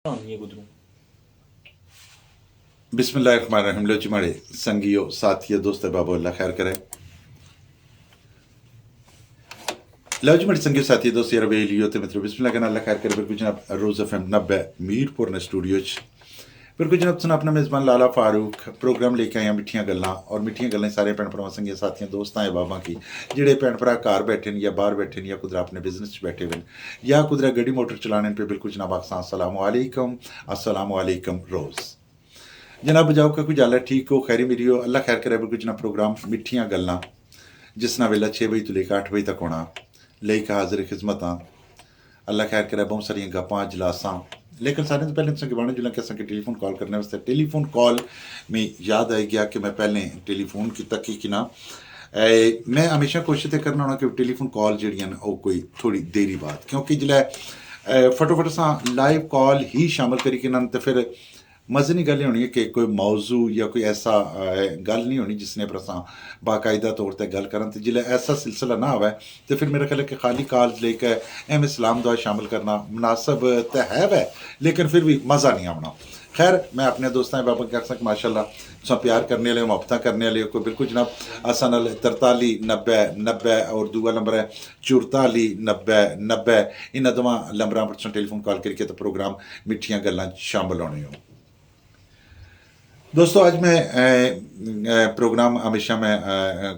आनी है बिस्मिल्लाहिर्रहमानिर्रहीम। लो चिमाड़े संगियो साथियो दोस्त बाबू अल्लाह खैर करे। लो चिमाड़े संगियो साथियो दोस्त यार वेलियो ते मित्रों बिस्मिल्लाह कहना अल्लाह खैर करे। बिल्कुल जनाब रोज़ एफएम 90 मीरपुर ने स्टूडियो बिल्कुल जनाब सुना अपना मेज़बान लाला फारूक प्रोग्राम लेके आया मिठियां गल्लां और मिठियां गल्लां सारे भैन भरावां संगिया साथियां दोस्तां है बाबा की जेड़े भैन भरा घर बैठे या बाहर बैठे या कुदरा अपने बिजनेस बैठे हुए या कुदरा गड्डी मोटर चलाने पे बिल्कुल जनाब आखसा अस्सलाम वालेकुम रोज़ जनाब बजाओ का कोई जाला ठीक हो खैरी मेरी हो अल्लाह खैर करे। बिल्कुल जनाब प्रोग्राम मिठियां गल्लां जिसना वेला 6 बजे तो लेकर 8 बजे तक होना लेकर हाजिर खिदमत अल्लाह खैर करे। बहुत सारिया गप्पां जलासा लेकिन सारे तो पहले तुसें बाने जुल्लै कि असें टेलीफोन कॉल करने वास्ते टेलीफोन कॉल में याद आई गया कि मैं पहले टेलीफोन कीता कि ना मैं हमेशा कोशिश करना होना कि टेलीफोन कॉल जड़ियां न कोई थोड़ी देरी बाद क्योंकि जिल्लै फटोफट अस लाइव कॉल ही शामिल करी के तो फिर मजे की गल होनी है कि कोई मौजू या कोई ऐसा गल नहीं होनी जिसने पर अस बाकायदा तौर पर गल करें तो जिल्लै ऐसा सिलसिला ना आवे तो फिर मेरा ख्याल है कि खाली कॉल लेकर एम सलाम दुआ शामिल करना मुनासब तो है वै लेकिन फिर भी मज़ा नहीं आना। खैर मैं अपने दोस्तों बाबा कर सक माशाल्लाह तुम प्यार करने वाले मुहब्बत करने वाले कोई बिल्कुल जनाब असा नाल 43 90 90 और दूआ नंबर है 44 90 90 इन्होंने दोवां नंबरों पर टेलीफोन कॉल करके तो प्रोग्राम मिठियां गल्लां शामिल होने हो। दोस्तों आज मैं प्रोग्राम हमेशा मैं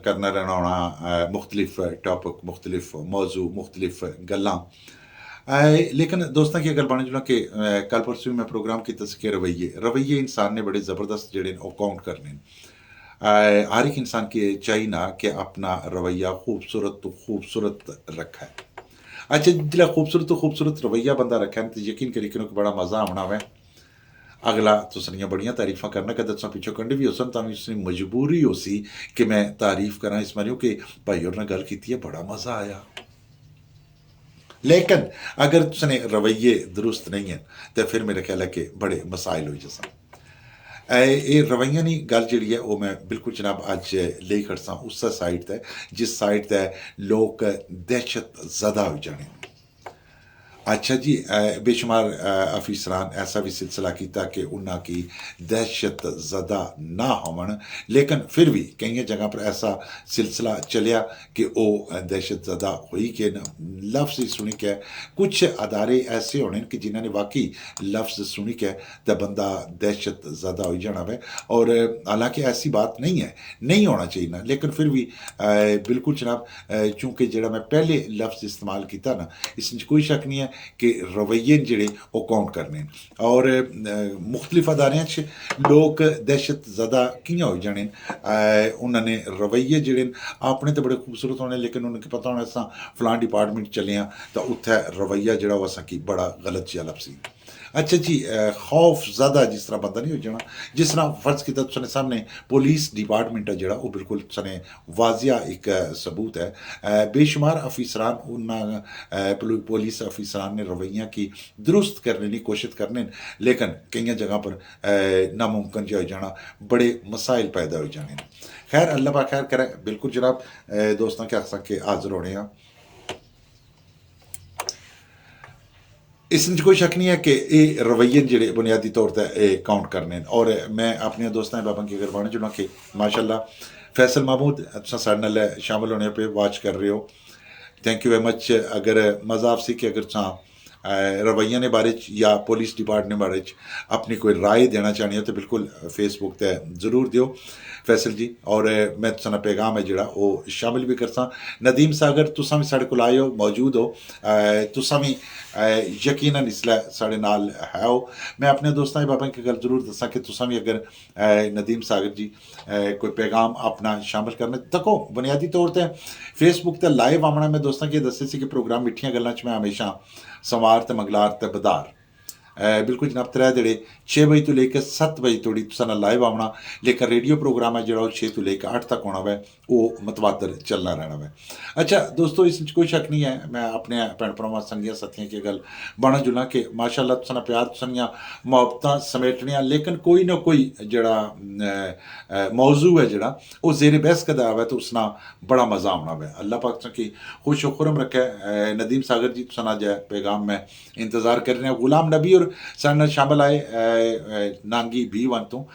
करना रहना होना मुख्तलिफ टॉपिक मुख्तलिफ मौजू मुख्तलिफ गल्लां लेकिन दोस्तों की गल बने जुला कि कल परसों मैं प्रोग्राम किया कि रवैये इंसान ने बड़े ज़बरदस्त जेड़े काउंट करने हर एक इंसान के चाहिए ना कि अपना रवैया खूबसूरत तो खूबसूरत रखा है। अच्छा जिला खूबसूरत तो खूबसूरत रवैया बंदा रखा है तो यकीन करी कि बड़ा मज़ा आना वै अगला तुसनियां बड़ियां तारीफा करना कद तुसा पिछो कंडे भी होसन तां उसने मजबूरी हो सी कि मैं तारीफ करा इस मारियों कि भाई और गल की है बड़ा मज़ा आया। लेकिन अगर तुसने रवैये दुरुस्त नहीं हैं तो फिर मेरा ख्याल है कि बड़े मसाइल हो जैसा ये रवैया नहीं गल जी है वो मैं बिल्कुल जनाब अज ले खड़सा उस साइड ते जिस साइड ते लोग दहशत ज़दा हो जाने। अच्छा जी बेशुमार अफीसरान ऐसा भी सिलसिला किया कि उन्होंने की दहशत ज़दा ना होवन लेकिन फिर भी कई जगह पर ऐसा सिलसिला चलिया कि वो दहशत ज़दा हुई कि लफ्ज़ सुनी के कुछ अदारे ऐसे होने कि जिन्होंने वाकई लफ्ज़ सुनी के तो बंदा दहशत ज़दा हो जाना है और हालांकि ऐसी बात नहीं है नहीं होना चाहिए ना लेकिन फिर भी बिल्कुल जनाब चूँकि जरा मैं पहले लफ्ज़ इस्तेमाल किया ना इसमें कोई शक नहीं है कि रवैये जेड़े वो काउंट करने और मुख्तलिफ अदारे लोग दहशत ज़दा कियां हो जाने उन्होंने रवैये जेड़े अपने तो बड़े खूबसूरत होने लेकिन उन्हें पता होना अस फलां डिपार्टमेंट चले तो उत्थे रवैया जोड़ा वो असा की बड़ा गलत जहा लफ्सी। अच्छा जी खौफ ज़्यादा जिस तरह बंदा नहीं हो जाना जिस तरह फर्ज किया तुसने सामने पुलिस डिपार्टमेंट है जोड़ा वो बिल्कुल तुसने वाजिया एक सबूत है बेशुमार अफीसरान उन्होंने पुलिस अफीसरान ने रवैया की दुरुस्त करने की कोशिश करने लेकिन कई जगह पर नामुमकिन जो हो जाना बड़े मसाइल पैदा हो जाने। खैर अल्लाह पा खैर करे बिल्कुल जनाब दोस्तों क्या के हाजिर होने इसमें कोई शक नहीं है कि ये रवैये जेड़े बुनियादी तौर पर काउंट करने और मैं अपने दोस्तों बाबा की अगर बने जुड़ा कि माशाल्लाह फैसल महमूद साढ़े नाल शामिल होने पे वाच कर रहे हो थैंक यू वेरी मच। अगर मज़ा आपसी कि अगर तुसा रवैया ने बारे या पुलिस डिपार्टमेंट बारे अपनी कोई राय देना चाहनी हो तो बिल्कुल फेसबुक पर जरूर दियो फैसल जी और मैं तुसा पैगाम है जोड़ा वो शामिल भी करसा। नदीम सागर तुसा भी साढ़े को आए हो मौजूद हो तुसा भी यकीनन इसलिए साढ़े नाल है हो मैं अपने दोस्तों बाबा की गल जरूर दसा कि तुसा भी अगर नदीम सागर जी कोई पैगाम अपना शामिल करना देखो बुनियादी तौर पर फेसबुक पर लाइव आना मैं दोस्तों की दसे कि प्रोग्राम मिठियां गल्लां मैं हमेशा संवार तो मंगलार तो बदार बिल्कुल जनाब 3 दिहाड़े 6 बजे तो लेकर 7 बजे तोड़ी तुसा लाइव आना लेकिन रेडियो प्रोग्राम है जो 6 तो लेकर 8 तक होना वै वो मतवादर चलना रहना वै। अच्छा दोस्तों इस कोई शक नहीं है मैं अपने भैन भरावां संगियां साथियां की गल बना जुलना कि माशाल्लाह तुसा प्यार तुसानियां मुहब्बतां समेटनियां लेकिन कोई ना कोई जड़ा मौजू है जड़ा वो जेर बहस कदा आवे तो उसना बड़ा मज़ा आना वै। अल्लाह पाक तुसा की खुश खुरम रखे। नदीम सागर जी तुसा अज पैगाम में इंतज़ार कर रहे हैं गुलाम नबी और जरूर साढ़े नाल शामिल आए नांगी B1 तो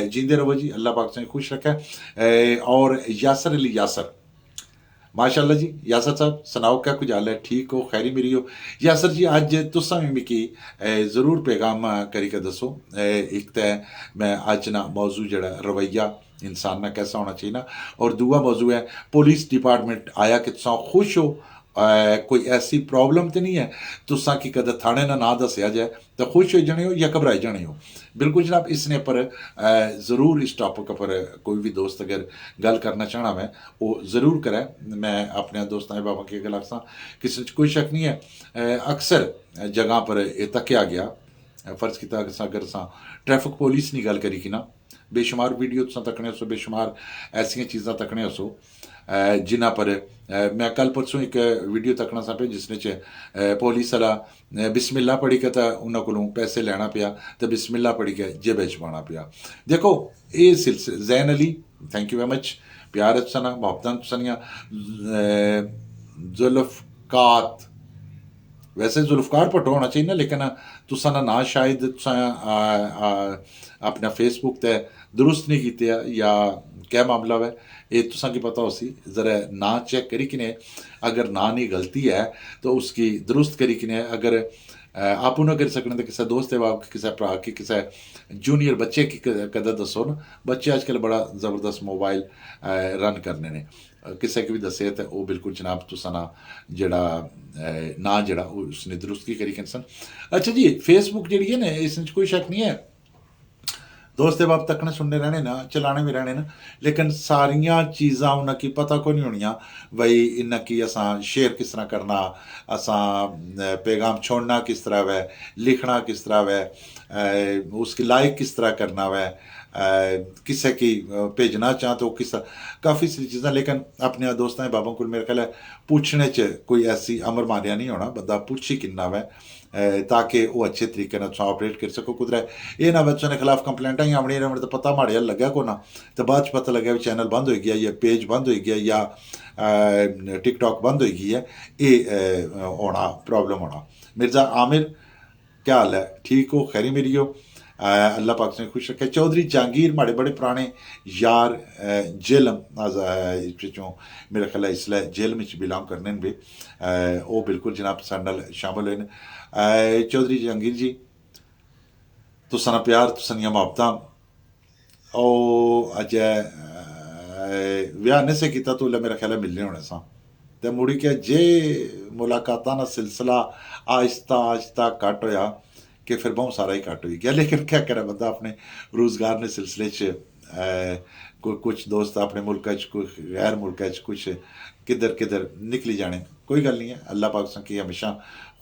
जींदे रहो जी, अल्लाह पाक तुसें खुश रखे। और यासर अली यासर, माशाअल्लाह जी, यासर साहब सनाओ क्या कुछ हाल है, ठीक हो, खैरी मेरी हो? यासर जी अज तुसां भी मिकी जरूर पैगाम करी के दसो। एक तो मैं अज ना मौजू जड़ा रवैया इंसान ना कैसा होना चाहिए ना, और दूआ मौजू है पुलिस डिपार्टमेंट आया कि तुसां खुश हो, कोई ऐसी प्रॉब्लम तो नहीं है तुसां कि कदे थाने ना दस्या जाए तो खुश हो जाने हो या घबराई जाने हो? बिल्कुल जनाब, इसने पर ज़रूर इस टॉपिक पर कोई भी दोस्त अगर गल करना चाहना मैं वो ज़रूर करे। मैं अपने दोस्तों बाबा की गल आखसा, किसी कोई शक नहीं है। अक्सर जगह पर यह तक्या गया, फर्ज किया अगर अस ट्रैफिक पुलिस की गल करी कि ना, बेशुमार वीडियो तुम तकने हो, बेशुमार ऐसिया चीज़ां तकने हो जिन्हां पर मैं कल परसों एक वीडियो तकना सा पे जिसने पुलिस वाला बिस्मिल्ला पढ़ी के तो उन्होंने को पैसे लेना पिया तो बिस्मिल्ला पढ़ी के जेबे च पाना पिया। देखो ये सिलसिला Jain Ali, thank you very much, प्यार सना मोहब्बत सनिया। जुल्फकार, वैसे जुल्फकार भट्टो होना चाहिए ना, लेकिन तुसा ना शायद अपना फेसबुक ते दुरुस्त नहीं किया या क्या मामला है ये तुसा की पता हो सी, जरा ना चेक करी कि ने अगर ना नहीं गलती है तो उसकी दुरुस्त करी कि ने, अगर आप ना कर सकने तो किसी दोस्त है बाप किसी भरा की किसी जूनियर बच्चे की कदर दसो ना। बच्चे आजकल बड़ा ज़बरदस्त मोबाइल रन करने ने, किसी की भी दसे तो वह बिल्कुल जनाब तुसा ना जड़ा ना जड़ा उसने दुरुस्त की करी सन। अच्छा जी, फेसबुक जी है ना, इस कोई शक नहीं है दोस्त बाप तकने सुनने रहने ना, चलाने भी रहने ना, लेकिन सारिया चीज़ा उन्हें पता को नहीं होनिया बई इन्हें की असा शेयर किस तरह करना, असा पैगाम छोड़ना किस तरह वै, लिखना किस तरह वै, उसकी लाइक किस तरह करना वै, किसी की भेजना चाह तो किस काफ़ी सारी चीज़ां। लेकिन अपने दोस्तों बाबों को मेरे ख्याल है पूछने च कोई ऐसी अमर मारिया नहीं होना, बंदा पूछी किन्ना वै ताकि वो अच्छे तरीके ऑपरेट कर सको। कुदरै ये ना बच्चों के खिलाफ कंप्लेंटा ही आवनी रह तो पता माड़े लग्या को ना, तो बाद पता लग्या भी चैनल बंद हो गया या पेज बंद हो गया या टिकटॉक बंद हो गई है, ये होना प्रॉब्लम होना। मिर्ज़ा आमिर क्या हाल है, ठीक हो, खैरी मेरी हो, अल्लाह पाक से खुश रखे। चौधरी जहांगीर माड़े बड़े पुराने यार जेलम चों मेरा ख्याल है इसलिए जेल में बिलोंग करने भी वो बिल्कुल जनाब साढ़े नाल शामिल हुए। चौधरी जहांगीर जी तुसां प्यार तुसां मोहब्बत अज विआह नहीं से किया तो मेरा ख्याल है मिलने होने सा तो मुड़ी के जे मुलाकातां दा सिलसिला आहिस्ता आहिस्ता घट होया कि फिर बहुत सारा ही घट हो गया। लेकिन क्या करे बंदा अपने रोज़गार के सिलसिले कुछ दोस्त अपने मुल्क कुछ गैर मुल्क कुछ किधर किधर निकली जाने, कोई गल नहीं है, अल्लाह पाक की हमेशा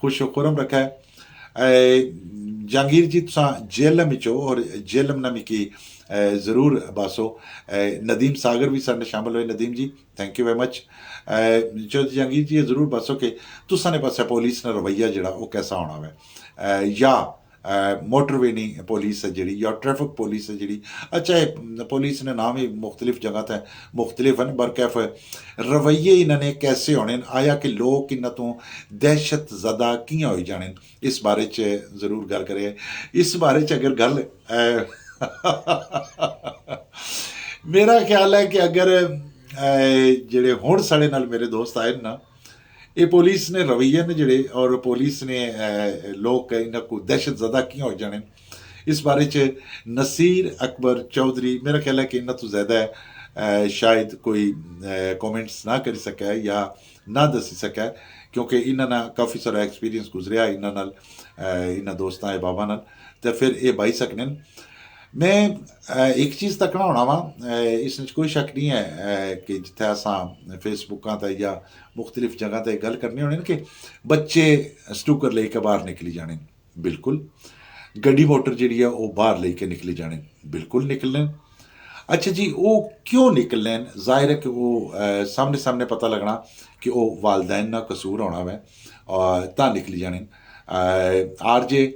खुश खुरम रखा है। जहांगीर जी तुसा जेलम चो और जेलम ना मिकी ज़रूर बासो। नदीम सागर भी साढ़े शामिल हुए, Nadeem ji thank you very much. Jahangir ji ज़रूर बासो कि तुसा ने पास पुलिस का रवैया जड़ा वो कैसा होना वै, या मोटरवे नहीं पुलिस है जी या ट्रैफिक पुलिस है जी। अच्छा पुलिस ने नाम ही मुख्तलिफ जगह तक मुख्तलिफ हैं, बरकैफ रवैये इन्होंने कैसे होने, आया कि लोग इन्हों तो दहशत ज़दा कियां हो जाने, इस बारे ज़रूर गल करें। इस बारे अगर गल मेरा ख्याल है कि अगर जेड़े हुण साढ़े नाल मेरे दोस्त आए ना, ये पुलिस ने रवैये ने जड़े और पुलिस ने लोग इन्हों को दहशत ज़दा क्यों हो जाने, इस बारे नसीर अकबर चौधरी मेरा ख्याल है कि इन्हों तो ज़्यादा शायद कोई कमेंट्स ना कर सकै या ना दसी सकै, क्योंकि इन्होंने काफ़ी सारा एक्सपीरियंस गुजरिया इन्होंने दोस्तों बाबा नाल, तो फिर ये बाई सकने। मैं एक चीज़ तकना होना वा, इस कोई शक नहीं है कि जिथे असा फेसबुकों पर या मुख्तलिफ जगह पर गल करनी होनी कि बच्चे स्टूकर लेके बाहर निकली जाने, बिल्कुल गड्डी मोटर जी है वो बाहर लेके निकली जाने, बिल्कुल निकलने। अच्छा जी, वो क्यों निकलने, जाहिर है कि वो सामने सामने पता लगना कि वो वालदैन ना कसूर होना वै और ता निकली जाने। RJ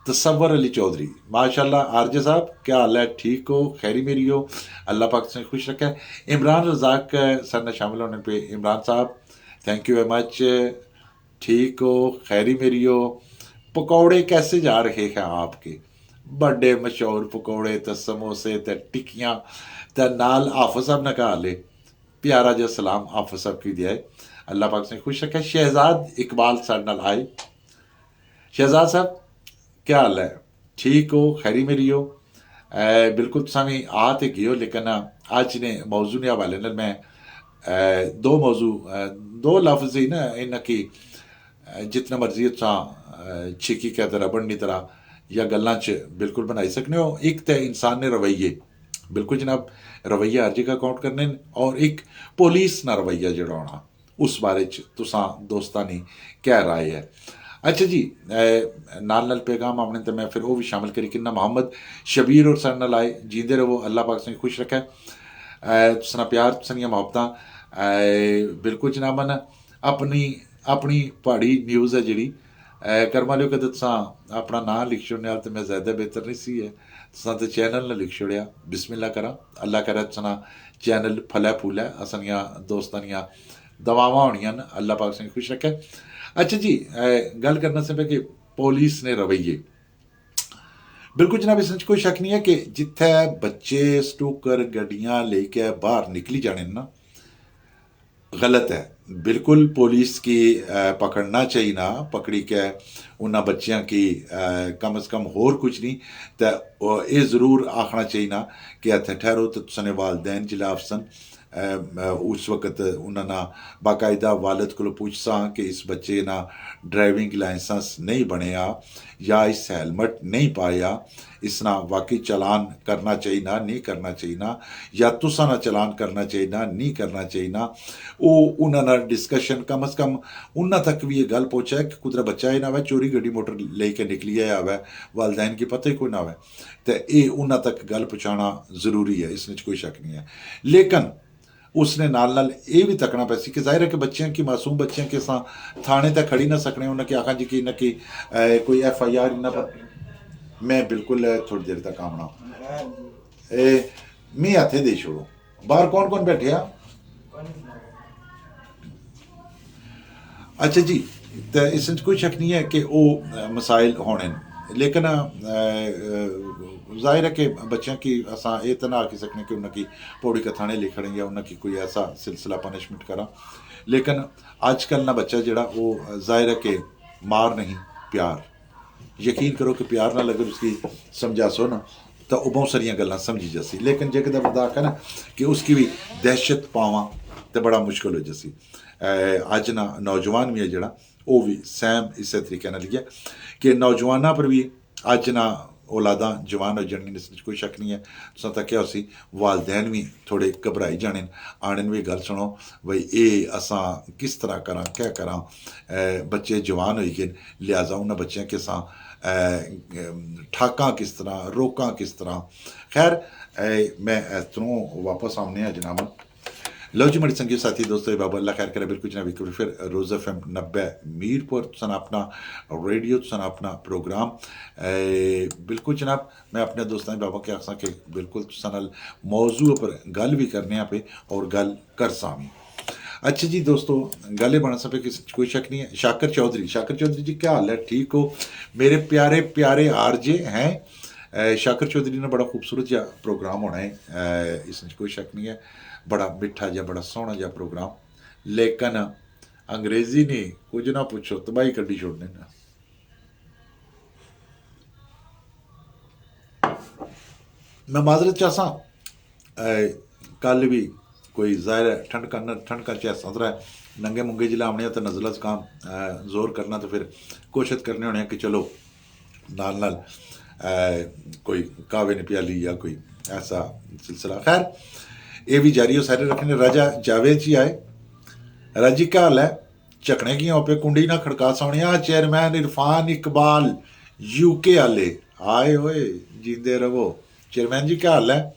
तसव्वुर अली चौधरी माशाल्लाह, RJ साहब क्या हाल है, ठीक हो, खैरी मेरी हो, अल्लाह पाक से खुश रखा है। इमरान रजाक सर ने शामिल होने पे, इमरान साहब थैंक यू वेरी मच, ठीक हो, खैरी मेरी हो, पकौड़े कैसे जा रहे हैं आपके, बड़े मशहूर पकौड़े तो समोसे तो टिक्कियां तो नाल हाफिज साहब ने कहा ले प्यारा जो सलाम हाफिज साहब की दिया है, अल्लाह पाक से खुश रखे। शहजाद इकबाल साढ़े नाल आए। शहजाद साहब क्या हाल है, ठीक हो, खैरी मेरी हो? बिल्कुल तुसां भी आ तो गए हो, लेकिन अज ने मौजू के हवाले नाल मैं दो मौजू दो लफ्ज ही ना इन की जितना मर्जी तुसां छिकी कह तरह बननी तरह या गल्लां च बिल्कुल बनाई सकने हो। एक तो इंसान ने रवैये, बिल्कुल जनाब रवैये हर जगह काउंट करने न, और एक पुलिस ना रवैया जड़ा होना उस बारे च तुसां दोस्तानी क्या राय है। अच्छा जी, नाल नाल पैगाम आपने तो मैं फिर वो भी शामिल करी किन्ना मोहम्मद शबीर और साढ़े नाल आए। जींदे रहो, अल्लाह पाक से खुश रखे, तुसां प्यार तुसां मोहब्बतां बिल्कुल जनाब न। अपनी अपनी पहाड़ी न्यूज़ है जी, करवा लियो कदे तुसां अपना नाम लिख छोड़ने वाल तो मैं ज़्यादा बेहतर नहीं सी है, तुसां तो चैनल ने लिख छोड़िया। बिस्मिल्लाह करा, अल्लाह करे तुसां चैनल फलै फूलै, असां दोस्तां दियां दवावां होनियां न, अल्लाह पाक से खुश रखे। अच्छा जी, गल करना से कि पुलिस ने रवैये, बिल्कुल जनाब इस कोई शक नहीं है कि जिथे बच्चे स्टूकर गड्डियां लेके बाहर निकली जाने ना, गलत है बिल्कुल। पुलिस की पकड़ना चाहिए ना, पकड़ी के उन्होंने बच्चों की कम अज़ कम होर कुछ नहीं तो ये जरूर आखना चाहिए ना कि इतने ठहरो तो तुसाने वालदैन जिला अफसन उस वक्त उन्होंने बाकायदा वालद को पूछसा कि इस बच्चे ना ड्राइविंग लाइसेंस नहीं बनया या इस हेलमेट नहीं पाया, इसना वाकई चलान करना चाहिए ना, नहीं करना चाहिए ना, या तुसा ना चलान करना चाहिए ना, नहीं करना चाहिए ना। वो उन्होंने डिस्कशन कम अज़ कम उन्होंने तक भी ये गल पहुँचा है कि कुदरा बच्चा ही ना आवे चोरी गड्डी मोटर लेके निकली है आवे, वालदैन की पता ही कोई ना आवे, तो ये उन्होंने तक गल पहुँचाना जरूरी है, इसमें कोई शक नहीं है। लेकिन उसने नाल नाल ये भी तकना पैसी कि जाहिर है कि बच्चों की मासूम बच्चों के सां थाने तक खड़ी ना सकने, उन्हें कि आखा जी कि इन्हें कि कोई FIR इन्ना पर मैं बिल्कुल थोड़ी देर तक आना मैं हथे दे छोड़ो। बाहर कौन कौन बैठे आ? अच्छा जी, तो इस कोई शक नहीं है कि वो मसाइल होने, लेकिन जाहिर है कि बच्चों की असा ये तो ना आखी सकने कि उनकी पौड़ी का थाने लिखने या उनकी कोई ऐसा सिलसिला पनिशमेंट करा, लेकिन अजकल ना बच्चा जड़ा वो जाहिर है कि मार नहीं प्यार, यकीन करो कि प्यार नाल अगर उसकी समझासो ना तो वह बहुत सारिया गल्लां समझी जसी, लेकिन जे कदे बंदा आखे ना कि उसकी भी दहशत पावां तो बड़ा मुश्किल हो जसी। अज ना नौजवान भी है जड़ा वो भी सैम इस तरीके नाल ही है कि नौजवानों पर भी अज ना औलादा जवान हो जानी, इस कोई शक नहीं है। तुसां तक्या उसी वालदैन भी थोड़े घबराई जाने, आने भी गल सुनो बई ये असां किस तरह करा क्या करा, बच्चे जवान हो गए, लिहाजा उन्होंने बच्चों के सां ठाका किस तरह रोका किस तरह। खैर मैं इतनों वापस आने जनाब। लो जी मेरे संगी साथी दोस्तों, बाबा अल्लाह खैर करे, बिल्कुल जनाब एक फिर रोज़ FM 90 मीरपुर तुसन अपना रेडियो तुसन अपना प्रोग्राम बिल्कुल जनाब मैं अपने दोस्तों बाबा के आखसा कि बिल्कुल तुसन मौजू पर गल भी करने पे और गल कर सामी। अच्छा जी दोस्तों, गल बना सके कि कोई शक नहीं है। शाकर चौधरी जी क्या हाल है, ठीक हो मेरे प्यारे प्यारे RJ हैं? शाकर चौधरी ने बड़ा खूबसूरत जहा प्रोग्राम होना है, इसमें कोई शक नहीं है, बड़ा मिठा जहा बड़ा सोहना जहा प्रोग्राम, लेकिन अंग्रेजी ने कुछ ना पूछो तबाही कड्डी छोड़ने ना। मैं माजरत चाहसा कल भी कोई जाहिर है ठंड का चाहे सदरा है, नंगे मुंगे जिला आने तो नज़ला जुकाम जोर करना, तो फिर कोशिश करने होने कि चलो नाल नाल कोई कावे ने प्याली या कोई ऐसा सिलसिला। खैर ये भी जारी हो सारे रखने। राजा जावेद जी आए, राजी क्या हाल है? झकने की पे कुंडी ना खड़का सोनिया, चेयरमैन इरफान इकबाल UK आले आए होए, जींदे रहो। चेयरमैन जी क्या हाल है,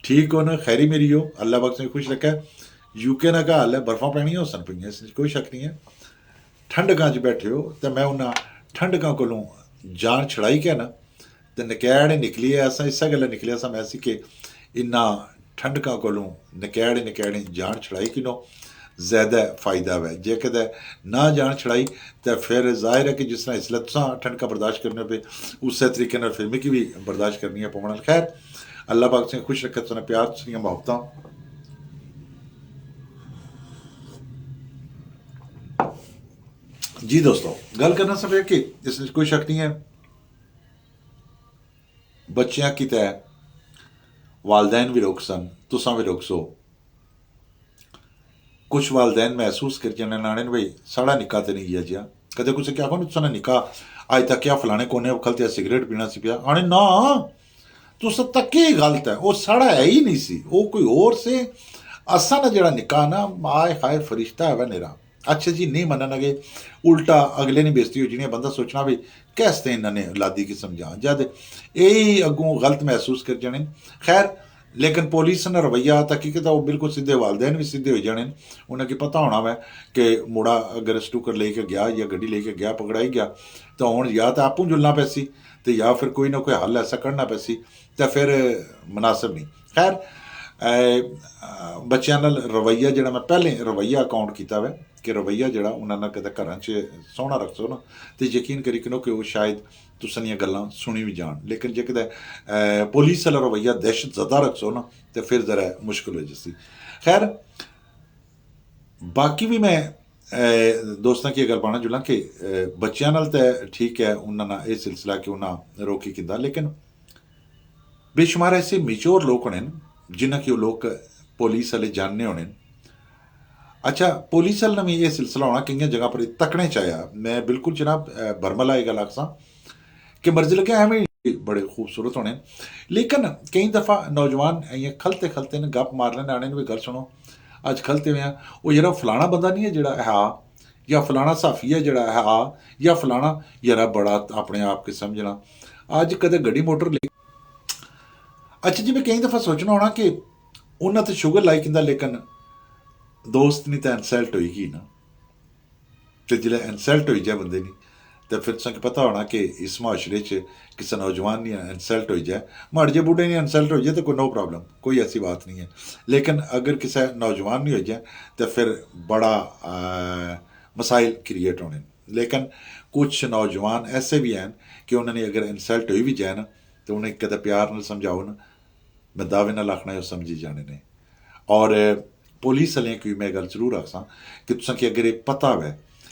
ठीक हो ना, खैरी मेरी हो, अल्लाह बख्श में खुश रखा। UK ना क्या हाल है, बर्फा पैनी हो सन पई, कोई शक नहीं है। ठंडकां च बैठे हो तो मैं उन्हें ठंडकां कोलों जान छड़ाई क्या ना तो नकैड़ निकली है, ऐसा इसा गल्ला निकलिया सा मैं कि इन्ना ठंडकां कोलों नकैड़ जान छड़ाई किनो ज़्यादा फ़ायदा है। जे कदे ना जान छड़ाई तो फिर जाहिर है कि जिस तरह इसलिए तुसा ठंडका बर्दाश्त करने पे उस तरीके नाल फिर मिगी भी बर्दाश्त करनी है पवना। खैर अल्लाह पाक से खुश रखे, तुसें प्यार तुसें मोहब्बतां। जी दोस्तों, गल करना सब कि इसमें कोई शक नहीं है, बच्चियां की तय वालदैन भी रोक सन, तुसा भी रोक सो। कुछ वालदैन महसूस कर जाने नाने भाई साढ़ा निका तो नहीं गया जिया, कदे कुछ क्या आखो तुसा निका अज तक क्या फलाने कोने खलते सिगरेट पीना सी पिया, आने ना तुस तक गलत है, वो साढ़ा है ही नहीं सी, वो कोई और से। असा ना जरा निका ना आए हाय फरिश्ता है नेरा। अच्छा जी नहीं मननगे, उल्टा अगले ने बेइज्जती हो जानी, बंदा सोचना भी कैसे इन्होंने लादी किस्म जान जद यही अगों गलत महसूस कर जाने। खैर लेकिन पुलिस ने रवैया हकीकत वो बिल्कुल सीधे वालदैन भी सीधे हो जाने, उन्हें पता होना वै कि मुड़ा अगर स्टूकर लेके गया या गड्डी लेके गया पकड़ाई गया तो हूँ या तो आपू जुलना पैसी तो या फिर कोई ना कोई हल ऐसा करना पैसी, तो फिर मुनासिब नहीं। खैर बच्चों नाल रवैया जो मैं पहले रवैया अकाउंट किया वै कि रवैया जो उन्होंने कदे घर च सोहना रख सो ना तो यकीन करी करो कि वो शायद तुसां गल्लां सुनी भी जान, लेकिन जे कदे पुलिस वाला रवैया दहशत ज़दा रख सो ना तो फिर ज़रा मुश्किल हो जैसी। खैर बाकी भी मैं दोस्तों की गल पाना जुला कि बच्चों नाल तो ठीक है उन्होंने यह सिलसिला कि उन्हें रोकी किया, लेकिन बेशुमार ऐसे मेच्योर लोग होने जिन्हें कि वो लोग पुलिस वाले जानने होने। अच्छा पुलिस वाले ने भी यह सिलसिला होना कई जगह पर तकने चाया, मैं बिल्कुल जनाब बरमला ये गल आखसा कि मर्जी लगे एवं बड़े खूबसूरत होने, लेकिन कई दफ़ा नौजवान इं खलते खलते ने गप मार लेने आने भी गल सुनो अज खलते हुए हैं वो जरा फलाना बंदा नहीं है जरा है या फलाना साफी है जरा है या फलाना जरा बड़ा अपने आप के समझना अज कदे गड्डी मोटर ले। अच्छा जी मैं कई दफ़ा सोचना होना कि उन्हें तो शुगर लाई किंदा, लेकिन दोस्त नहीं तो इंसल्ट होगी ना, तो जिले इंसल्ट हो जाए बंदे नहीं तो फिर तुसें पता होना कि इस मुआशरे च किसी नौजवान नहीं इंसल्ट हो जाए, माड़े जे बूढ़े नहीं इंसल्ट हो जाए तो कोई नो प्रॉब्लम, कोई ऐसी बात नहीं है। लेकिन अगर किसी नौजवान नहीं हो जाए तो फिर बड़ा मसाइल क्रिएट होने। लेकिन कुछ नौजवान ऐसे भी हैं कि उन्होंने अगर इंसल्ट हो भी जाए ना तो उन्हें कदे प्यार न समझाओ ना, मैं दावे नाल आखना समझी जाने ने। और पुलिस वाले की मैं गल जरूर आखसा कि तुसें कि अगर ये पता है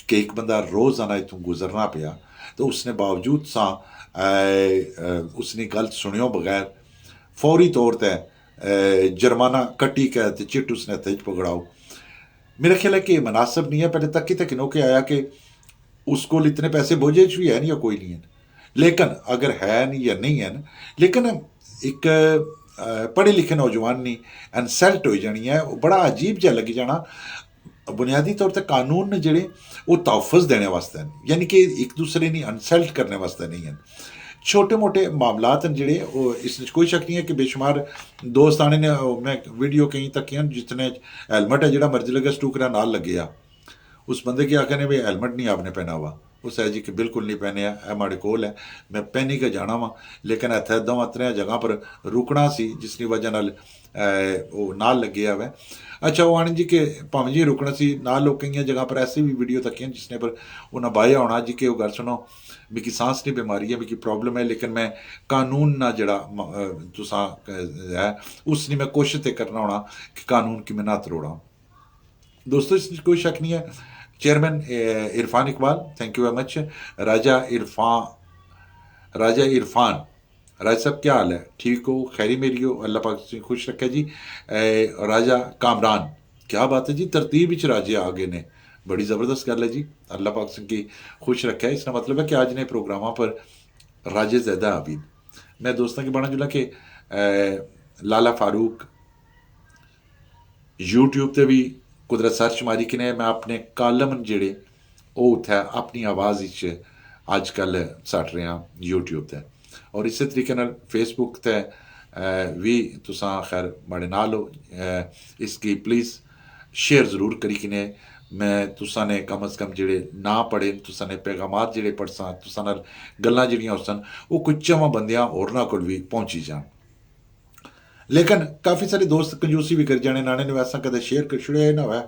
कि एक बंदा रोज़ाना इतों गुजरना पिया तो उसने बावजूद सा उसने गल सुनियो बगैर फौरी तौर पर जुर्माना कट्टी के चिट उसने हत्थ च पकड़ाओ, मेरा ख्याल है कि मुनासिब नहीं है। पहले तक तक नो के आया कि उसको इतने पैसे बोझे भी है नहीं या कोई नहीं है, लेकिन अगर है नहीं या नहीं है, लेकिन एक पढ़े लिखे नौजवान नहीं इंसल्ट हो जानी है, बड़ा अजीब जहा लगी जाना। बुनियादी तौर पर कानून ने जोड़े वो तहफ़ुज़ देने वास्ते हैं, यानी कि एक दूसरे ने इंसल्ट करने वास्ते नहीं हैं। छोटे मोटे मामलात हैं जोड़े वो इस कोई शक नहीं है कि बेशुमार दोस्त आने ने मैं वीडियो कहीं तक जितने हेलमेट है जो मर्जी लगे स्टूकरा नाल लगे आ, उस बंदे के आखने भी हेलमेट नहीं आपने पहना हुआ, उस है जी कि बिल्कुल नहीं पहने है माड़े कोल है, मैं पहनी के जाना वा, लेकिन इतने दोवां त्रै जगह पर रुकना सी जिसकी वजह नाल वो नाल लगे हुए। अच्छा वो आने जी कि भावें जी रुकना सी नाल लोग कई जगह पर ऐसी भी वीडियो तक जिसने पर उन्हें बाया होना जी कि वो गल सुनो मिगी सांस की बीमारी है, मिगी प्रॉब्लम है, लेकिन मैं कानून ना जड़ा तुसा है उसने मैं कोशिश तो करना होना कि कानून की मैं ना तरोड़ा। दोस्तों इसमें कोई शक नहीं है। Chairman Irfan Iqbal thank you very much. Raja Irfan Raja साहब क्या हाल है, ठीक हो, खैरी मेरी हो, अल्लाह पाक से खुश रखे जी। राजा कामरान क्या बात है जी, तरतीब विच राजे आ गए ने, बड़ी ज़बरदस्त गल है जी, अल्लाह पाक से की खुश रखे। इसका मतलब है कि आज ने प्रोग्रामों पर राजे ज़्यादा आबिद। मैं दोस्तों की बना जुला कि लाला फारूक यूट्यूब पर भी कुदरा सर्च मारी कि मैं अपने कालम जेड़े वो उत्थे अपनी आवाज़ अजकल सट रहा यूट्यूब पर, और इस तरीके फेसबुक ते भी तुसा खैर बड़े नाल हो, इसकी प्लीज़ शेयर ज़रूर करी किने मैं तुसा ने कम अज़ कम जेड़े ना पढ़े तुसा ने पैगामात जेड़े पढ़ सा तुसा नाल गल्लां जेड़ियां हो सन वो कुछ चवां बंदियां होरनां कोल भी पहुंची जान। लेकिन काफ़ी सारे दोस्त कंजूसी भी कर जाने नाने ने वैसा कदे शेयर कर छुड़े ना हुआ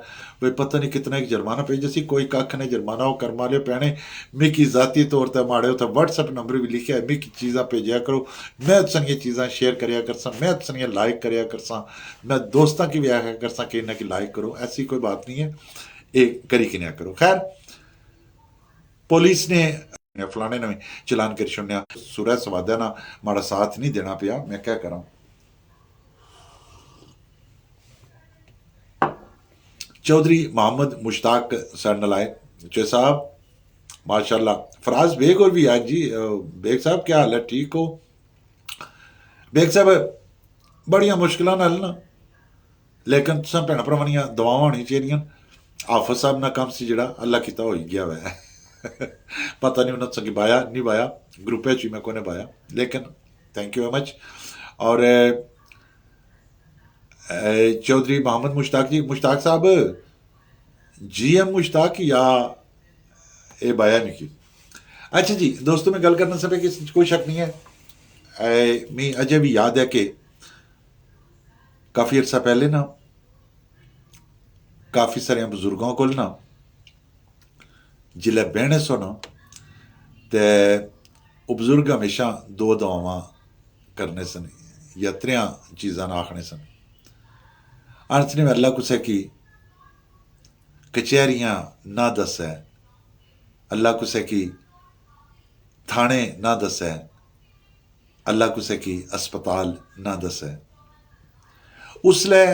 भाई पता नहीं कितना एक जुर्माना पे जैसी कोई कख ने जुर्माना वो कर मारे पैने मिकी ज़ाती तौर पर माड़े उत्थे व्हाट्सएप नंबर भी लिखे है मिकी चीज़ां भेजा करो मैं तुसें चीज़ां शेयर करिया करसा मैं तुसें लाइक करिया करसा मैं दोस्तों की भी आख्या करसा कि इन्हें की लाइक करो ऐसी कोई बात नहीं है ये करी कि करो खैर पुलिस ने फलाने ने चलान कर छुड़िया सुरह सवादा ना माड़ा साथ नहीं देना पिया मैं क्या करा चौधरी मोहम्मद मुश्ताक सर नलाए चे साहब माशाल्लाह फराज बेग और भी आज जी बेग साहब क्या हाल है ठीक हो बेग साहब बड़िया मुश्किलों नाल ना लेकिन तुसा भैन भरावां दियां दुआवां होनी चाहिए हाफिज साहब ना काम से जड़ा अल्लाह किता हो गया वै पता नहीं उन्होंने संगी बाया नहीं बाया ग्रुप ही मैं को बाया लेकिन थैंक यू वेरी मच और चौधरी मोहम्मद मुश्ताक जी मुश्ताक साहब जी एम मुश्ताक या ए बाया मिकी अच्छा जी दोस्तों मैं गल करना सब कि कोई शक नहीं है मैं अजय भी याद है कि काफ़ी अरसा पहले ना काफ़ी सारे बजुर्गों को ना जिले बहने सो ना तो वो बजुर्ग हमेशा दो दुआवां करने सन या त्रियां चीज़ां आखने सन अंत ने अल्लाह कुसै की कचहरियां ना दसै अल्लाह कुसै की थाने ना दसै अल्लाह कुसै की अस्पताल ना दसै उसलै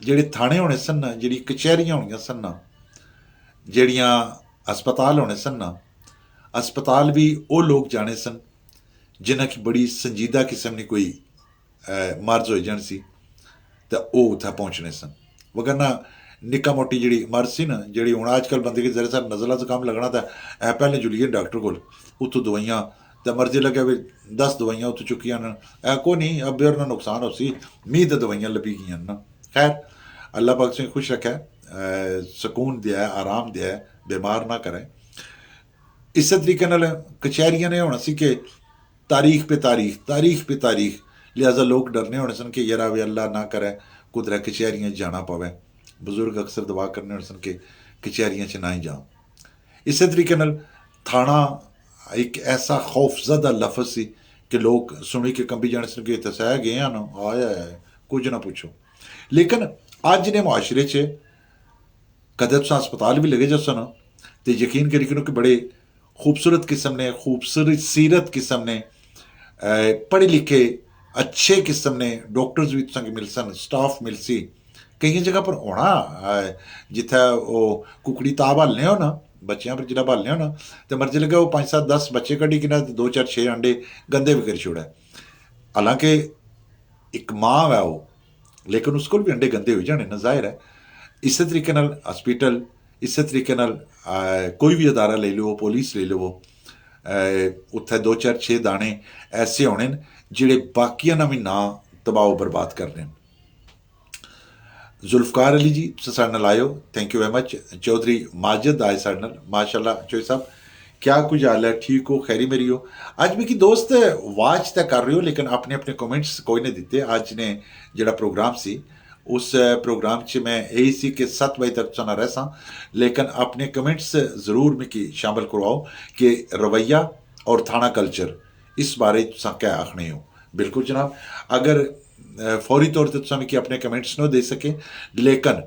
जेड़े थाने होने सन ना जेड़ी कचहरियां होनियां सन ना जेड़ियां अस्पताल होने सन ना अस्पताल भी वो लोग जाने सन जिन्हां की बड़ी संजीदा किस्म की कोई मर्ज हो जान सी तो वह उत्थे पहुँचने सन वगरना निक्का मोटी जी मर्ज सी ना जी हूँ अजकल बंदे की जरा सार नज़ला जुकाम लगना तो ऐ पहले जुलीए डॉक्टर को उत्थों दवाइयाँ तो मर्जी लगे भी 10 दवाइयाँ उत्थों चुकिया न ऐ को नहीं अब ना नुकसान हो सी मीह तो दवाइयाँ लभी गई ना खैर अल्लाह पाक से खुश रखे सुकून दिया आराम दिया बीमार ना करें इस तरीके कचहरियां ने होना सी कि तारीख पे तारीख लिहाजा लोग डरने होने सन कि यार वे अल्लाह ना करे कुदरै कचहरियां जाना पवे बजुर्ग अक्सर दुआ करने होने सन कि कचहरियां च ना ही जाओ इस तरीके थाना एक ऐसा खौफजदा लफज सी कि लोग सुनी के कंबी जाने सन कि इत्थे सह गए हैं ना आया कुछ ना पूछो लेकिन अज ने मुआशरे च कदे तुस अस्पताल भी लगे जसो ना तो यकीन करी कि बड़े खूबसूरत किस्म ने खूबसूरत सीरत किस्म ने पढ़े लिखे अच्छे किस्म ने डॉक्टर्स भी तुसें मिल सन स्टाफ मिल सी कई जगह पर होना जिथे वो कुकड़ी ताब हलने हो ना बच्चों पर जिला बलने हो ना तो मर्जी लगे वो 5-7-10 बच्चे कड्ढी कि 2-4-6 अंडे गंदे भी करी छोड़ा हालांकि एक माँ है वो लेकिन उसको भी अंडे गंदे हो जाने ना जाहिर है इस तरीके हॉस्पिटल इस तरीके कोई भी अदारा ले लो पुलिस ले लो उत्थे 2-4-6 दाने ऐसे होने जिहड़े बाकियां ना भी ना तबाह बर्बाद करने जुल्फकार अली जी साढ़े नाल आयो thank you very much Chaudhry Majid आए साढ़े नाल माशाल्लाह चौधरी साहब क्या कुछ हाल है ठीक हो खैरी मेरी हो अज मिगी दोस्त वाच तो कर रहे हो लेकिन अपने अपने कमेंट्स कोई नहीं दिते अज ने जिहड़ा प्रोग्राम सी उस प्रोग्राम च मैं यही सी कि 7 बजे तक सुना रह सा लेकिन अपने कमेंट्स ज़रूर मिगी शामिल करवाओ कि रवैया और थाना कल्चर इस बारे तुसां क्या आखने हो बिल्कुल जनाब अगर फौरी तौर पर तुसां मिगी अपने कमेंट्स न दे सके लेकिन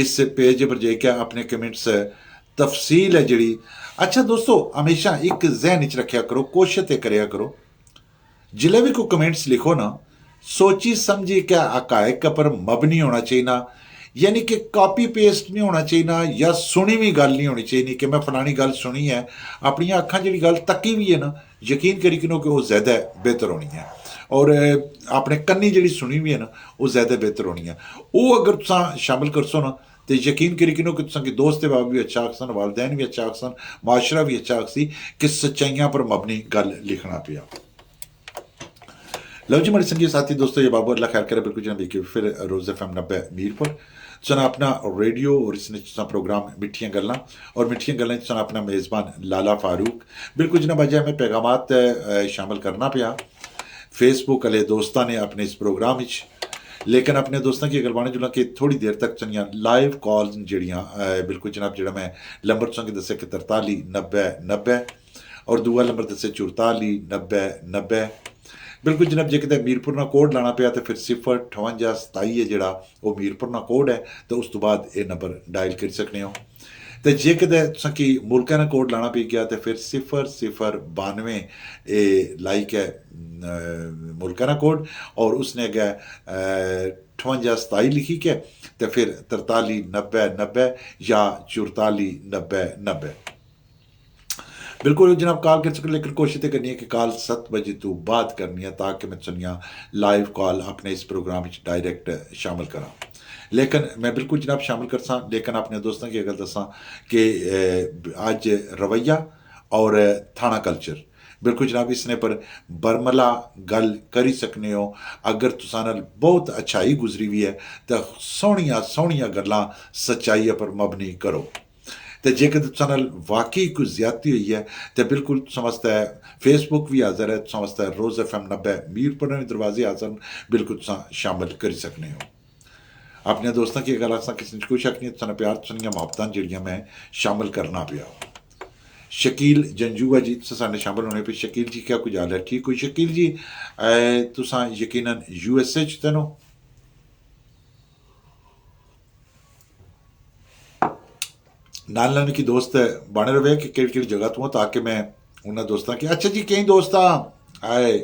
इस पेज पर जाइए अपने कमेंट्स तफसील है जी अच्छा दोस्तों हमेशा एक जहन च रखा करो कोशिश करा करो जिले भी कोई कमेंट्स लिखो ना सोची समझी क्या हकायक पर मबनी होना चाहिए यानी कि कॉपी पेस्ट नहीं होना चाहिए या सुनी हुई गल नहीं होनी चाहिए कि मैं फलानी गल सुनी है अपनी अखा जी गल तकी भी है ना यकीन करी कि वो ज़्यादा बेहतर होनी है और अपने कन्नी जी सुनी हुई है ना वो ज़्यादा बेहतर होनी है वो अगर तुसा शामिल कर सो ना तो यकीन करी कि तुसा दोस्त बाब भी अच्छा आखसन वालदैन भी अच्छा आखसन माशरा भी अच्छा आखसी कि सच्चाइयां पर मबनी गल लिखना पिया लो जी मेरे संगी साथी दोस्तों ये बाबू अल्लाह खैर करे बिल्कुल जनाब फिर रोज़ FM 90 मीरपुर सुना अपना रेडियो और इसने प्रोग्राम मिठियां गल्लां और मिठियां गल्लां सुना अपना मेज़बान लाला फारूक बिल्कुल जनाब अज हमें पैगामात शामिल करना पिया फेसबुक आले दोस्तों ने अपने इस प्रोग्राम लेकिन अपने दोस्तों की गलबाने जुला कि थोड़ी देर तक चनिया लाइव कॉल्स जड़ियाँ बिल्कुल जनाब जरा मैं नंबर तुसें दस्सेआ कि 43 90 90 और दूआ नंबर दस्सेआ 44 90 90 बिल्कुल जनाब जे किते मीरपुर ना कोड लाना पिया तो फिर 058 है जड़ा वो मीरपुर ना कोड है तो उस तो बाद ये नंबर डायल कर सकने हो तो जे किते तुसें कि मुल्का ना कोड लाना पी गया तो फिर 0092 ये लाइक है मुल्का ना कोड और उसने गया 58 लिखी के तो फिर 43 90 90 या 44 90 90 बिल्कुल जनाब कॉल कर सकते लेकिन कोशिश करनी है कि कॉल 7 बजे तो बाद करनी है ताकि मैं सुनिया लाइव कॉल अपने इस प्रोग्राम में डायरेक्ट शामिल करा लेकिन मैं बिल्कुल जनाब शामिल कर सा लेकिन अपने दोस्तों की अगर दसा कि अज रवैया और थाना कल्चर बिल्कुल जनाब इसने पर बरमला गल करी सकने हो अगर तुसा नाल बहुत अच्छाई गुजरी हुई है तो सोहनिया सोहनिया गल्लां सच्चाई पर मबनी करो तो जेकर तुसा नाल वाकई कोई ज्यादती हुई है तो बिल्कुल समझता है फेसबुक भी हाजिर है समझता है रोज़ FM 90 मीरपुर ने दरवाजे हाजिर बिल्कुल तुसा शामिल करी सकने हो अपने दोस्तों की अगर असा किसी कोई शक नहीं तुसा प्यार सुनिया मोहब्बतां जड़ियां मैं शामिल करना पिया शकील जंजूआ जी साढ़े शामिल होने पे शकील जी क्या कुछ हाल है ठीक कोई शकील जी तुसा यकीनन USA च तेनो नाल नाल की दोस्त बने रहे कि केड़ी जगह तू ताकि मैं उन्होंने दोस्तों की अच्छा जी कई दोस्त आए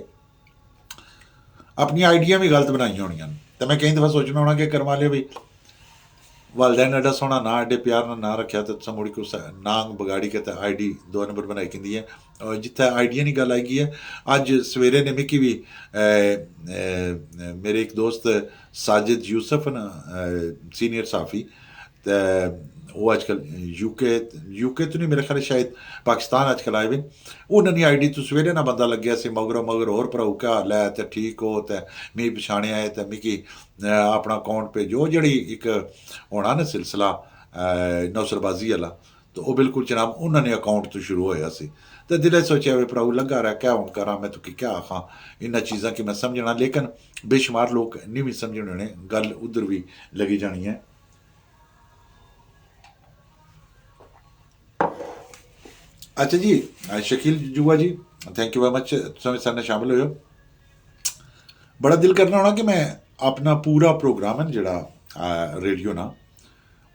अपनी आइडिया भी गलत बनाई होनी तो मैं कई दफ़ा सोचना होना कि करवा लिया भाई वालदैन एडा सोहना ना एडे प्यार ना रखा तो तुम मुड़ी उस नांग बगाड़ी के ID 2 नंबर बनाई कि है और जिथे आइडिया की गल आई है अज सवेरे ने मिकी भी मेरे एक दोस्त साजिद यूसुफ न सीनियर साफ़ी तो वो आजकल यूके तो नहीं मेरे ख्याल शायद पाकिस्तान आजकल आए हुए उन्होंने ID तो सवेरे ना बंदा लग्या से मगर होर भराऊ क्या हाल है तो ठीक हो तो मिगी पछाणिया है तो मिगी अपना अकाउंट भेजो जी एक होना ना सिलसिला नौसरबाजी वाला तो वह बिल्कुल जनाब उन्होंने अकाउंट तो शुरू होया सी तो दिले सोचा वे भराऊ लगा रहा क्या हूँ करा मैं तुकी क्या आखा इन्होंने चीज़ा की मैं समझना लेकिन बेशुमार लोग नहीं भी समझने होने गल उधर भी लगी जानी है अच्छा जी शकील जुआ जी थैंक यू वेरी मच तुम सारे शामिल हो बड़ा दिल करना होना कि मैं अपना पूरा प्रोग्राम है जड़ा रेडियो ना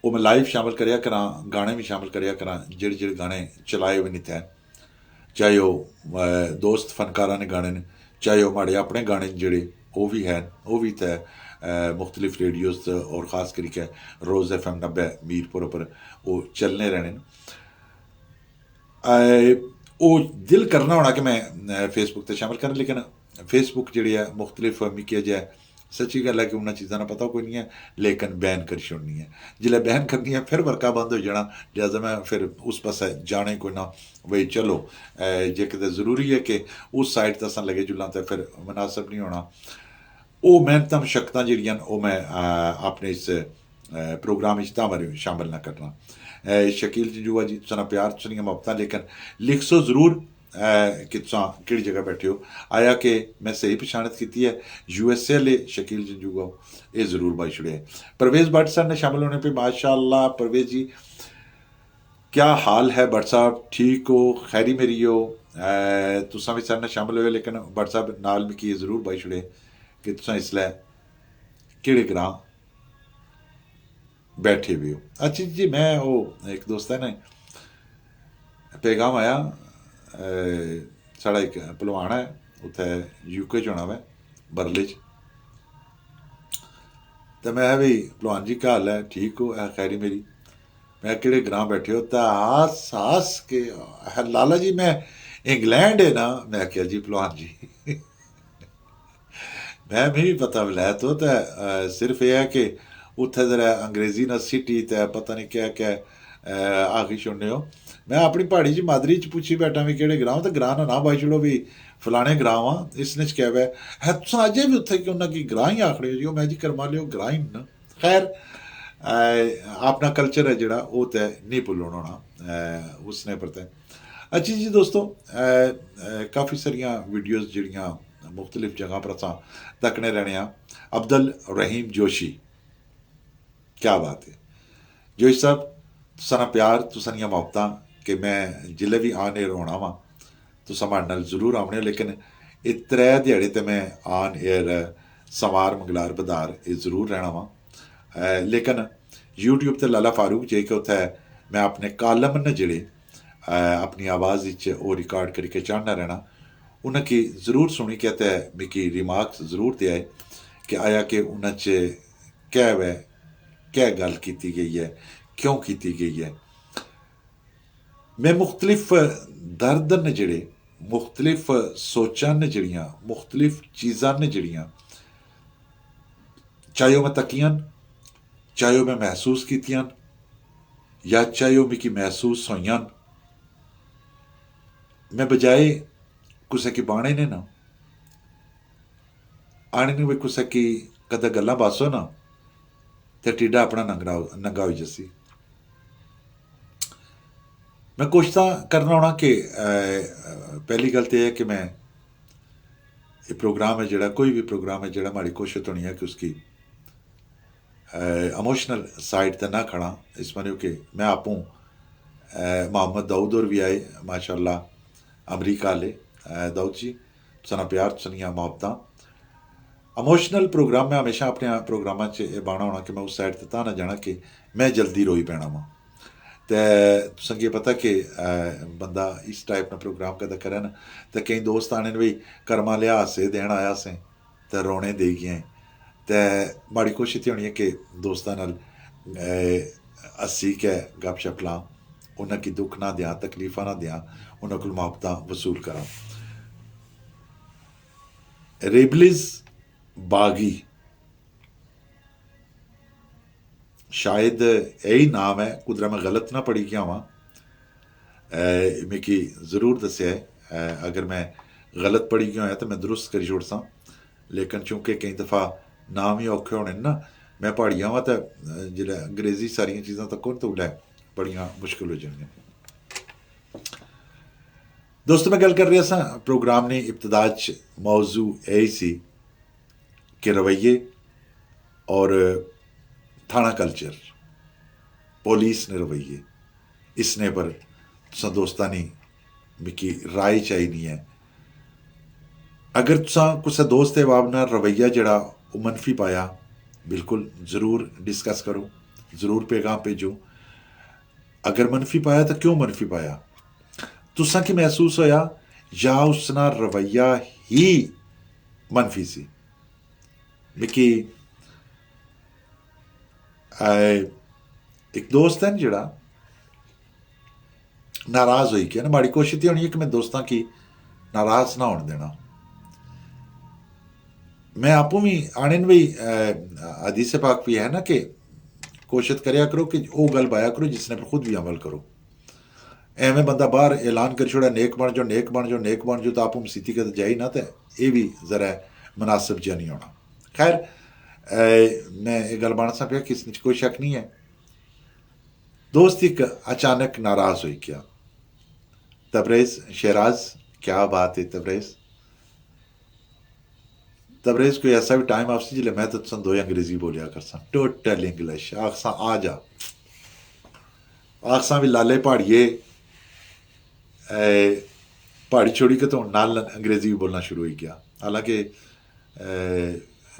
वो मैं लाइव शामिल करिया करा गाने भी शामिल करिया करा जेड़े जेड़े गाने चलाए हुए नहीं थे चाहे वो दोस्त फनकारा ने गाने ने चाहे वो माड़े अपने गाने जेड़े वो भी हैं वो भी थे मुख्तलिफ रेडियोज़ और ख़ास करके रोज़ FM 90 मीरपुर पर वो चलने रहने वो दिल करना होना कि मैं फेसबुक से शामिल करा लेकिन फेसबुक जी है मुख्तलिफ मिकी जाए सच्ची गल है कि उन्होंने चीज़ों का पता कोई नहीं है लेकिन बैन करी छोड़नी है जिसले बैन करनी है फिर वर्का बंद हो जाना लिहाजा मैं फिर उस पास जाने कोई ना भाई चलो जे कि जरूरी है कि उस साइड तो अस लगे जुलना तो फिर मुनासिब नहीं होना वो मेहनत मशक्कतां जिहड़ियां वो मैं अपने इस प्रोग्राम तां शामिल ना करना शकील जंजूआ जी तुसा प्यार तुसां मोहब्बतां लेकिन लिख सो जरूर कि तुसा केड़ी जगह बैठे हो आया कि मैं सही पछाणत की है USA आह्ले शकील जंजूआ ये जरूर बाई छुड़े परवेज़ भट्ट सर ने शामिल होने पर माशाअल्लाह परवेज़ जी क्या हाल है भट्ट साहब ठीक हो खैरी मेरी हो तुसा भी सर ने शामिल हो लेकिन भट्ट साहब नाल मिकी जरूर बाई छुड़े कि तुसा इसलै केड़े ग्रां बैठे भी हो अच्छा जी मैं वो एक दोस्त है ना पैगाम आया साढ़ा एक भलवान है उत्थे UK च होना मैं बरले च तो मैं भी भलवान जी क्या हाल है ठीक हो खैरी मेरी मैं केड़े ग्रां बैठे हो तो हास हास के लाला जी मैं इंग्लैंड है ना मैं क्या जी भलवान जी मैं भी पता विलायत हो तो सिर्फ यह है कि उत्थे जरा अंग्रेजी ना सिटी तो पता नहीं क्या क्या आखी छोड़ने हो मैं अपनी पहाड़ी च मादरी च पुच्छी बैठा भी केड़े ग्रां तो ग्रां ना बाई छड़ो भी फलाने ग्रां वा इसने क्या है तुस अजे भी उत्थे कि उन्हें कि ग्रां ही आखड़े हो जी मैं जी करवा लियो ग्रां ही न खैर अपना कल्चर है जड़ा वो तो नहीं भुल्लना होना उसने पर अच्छा जी दोस्तों काफ़ी सारिया वीडियोज़ जड़ियाँ मुख्तलिफ जगह पर असां तकने रहने अब्दुल रहीम जोशी, क्या बात है जोशी साहब, तुसां प्यार तुसां मुहब्बतां कि मैं जिल्ले भी आन एयर होना वा तुसां माड़े नाल जरूर आवने, लेकिन ये 3 दिहाड़े तो मैं आन एयर सवार मंगलार बधार ये जरूर रहना वा, लेकिन यूट्यूब ते लाला फारूक जे कि उत्थे मैं अपने कालम न जेह्ड़े अपनी आवाज़ वो रिकॉर्ड करके चाढ़ना रहना, उनकी ज़रूर सुनी के ते मिकी रिमार्क्स ज़रूर दिया है कि आया कि उन्हें क्या वै क्या गल की गई है, क्यों की गई है। मैं मुख्तलिफ दर्द न जेह्ड़े, मुख्तलिफ सोचां न जेह्ड़ियां, मुख्तलिफ चीज़ां न जेह्ड़ियां, चाहे मैं तकियां, चाहे मैं महसूस कीतियां, या चाहे वो मिकी महसूस होइयां, मैं बजाए कुसै की बाणे ने ना आने ने भी कुसै की कद गल्लां बासो ना ते टिड्डा अपना नंगा होई जसी। मैं कोशिश करना होना कि पहली गल तो यह है कि मैं ये प्रोग्राम है जोड़ा, कोई भी प्रोग्राम है जोड़ा, हमारी कोशिश होनी है कि उसकी इमोशनल साइड तो ना खड़ा। इस माने कि मैं आपूँ मोहम्मद दाऊद और भी आए माशाल्लाह अमरीका आले दाऊद जी, सना प्यार सनिया मोहब्बतां। इमोशनल प्रोग्राम मैं हमेशा अपने प्रोग्रामां च एह् बाना होना कि मैं उस साइड ते तां ना जाना कि मैं जल्दी रोई पैना वा। ते तुसें गी पता कि बंदा इस टाइप का प्रोग्राम कदा करे ना ते केईं दोस्त आने भाई कर्मा लिया हासे देन आया असें ते रोने देई गए, ते माड़ी कोशिश होनी है कि दोस्तां नाल हस्सी के गपशप लां, उन्हें की दुख ना दें, तकलीफा ना दें, उन्हें को मुहब्बतां वसूल करा। रेबलिज बागी शायद यही नाम है, कुदरा मैं गलत ना पढ़ी गया वहाँ, मिकी ज़रूर दस्या है, अगर मैं गलत पढ़ी गया हो तो मैं दुरुस्त करी छोड़ सा, लेकिन चूंकि कई दफ़ा नाम ही औखे होने ना, मैं पढ़िया वा तो जिल्लै अंग्रेजी सारिया चीज़ां तक तो उल्लै बड़ियां मुश्किल हो जानियां। दोस्तों मैं गल कर रहा सा प्रोग्राम ने इब्तदा च मौजू यही सी कि रवैये और थाना कल्चर, पुलिस ने रवैये, इसने पर तुसां दोस्तां नी मिकी राय चाहिदी है। अगर तुसां कुसै दोस्त दे बाब नाल रवैया जेह्ड़ा ओह् मनफी पाया, बिल्कुल ज़रूर डिस्कस करो, ज़रूर पैगाम भेजो। अगर मनफी पाया तो क्यों मनफी पाया, तुसां की महसूस होया या उसना रवैया ही मनफी सी। मिकी एक दोस्त है जेड़ा नाराज होई गया ना, माड़ी कोशिश होनी है कि मैं दोस्तों की नाराज ना होने देना। मैं आपू भी आने भी हदीस पाक भी है ना कि कोशिश करया करो कि वो गल पाया करो जिसने पर खुद भी अमल करो। एवें बंदा बाहर ऐलान कर छोड़ा नेक बन जाओ, नेक बन जाओ, नेक बन जाओ, तो आपू मसीती कद जाई ना, तो ये भी जरा मुनासिब जिहा नहीं होना। खैर मैं ये गल बन सा पिया कि इसमें कोई शक नहीं है। दोस्त एक अचानक नाराज हो गया। तबरेज़ शेराज, क्या बात है तबरेज़, तबरेज़ कोई ऐसा भी टाइम आपसे जिले मैं तो तुम दो अंग्रेजी बोलिया कर सा, टोटल इंग्लिश आखसा आ जा, आखसा भी लाले पहाड़िए पहाड़ी छोड़ी के तो नाल अंग्रेजी भी बोलना शुरू हो गया। हालांकि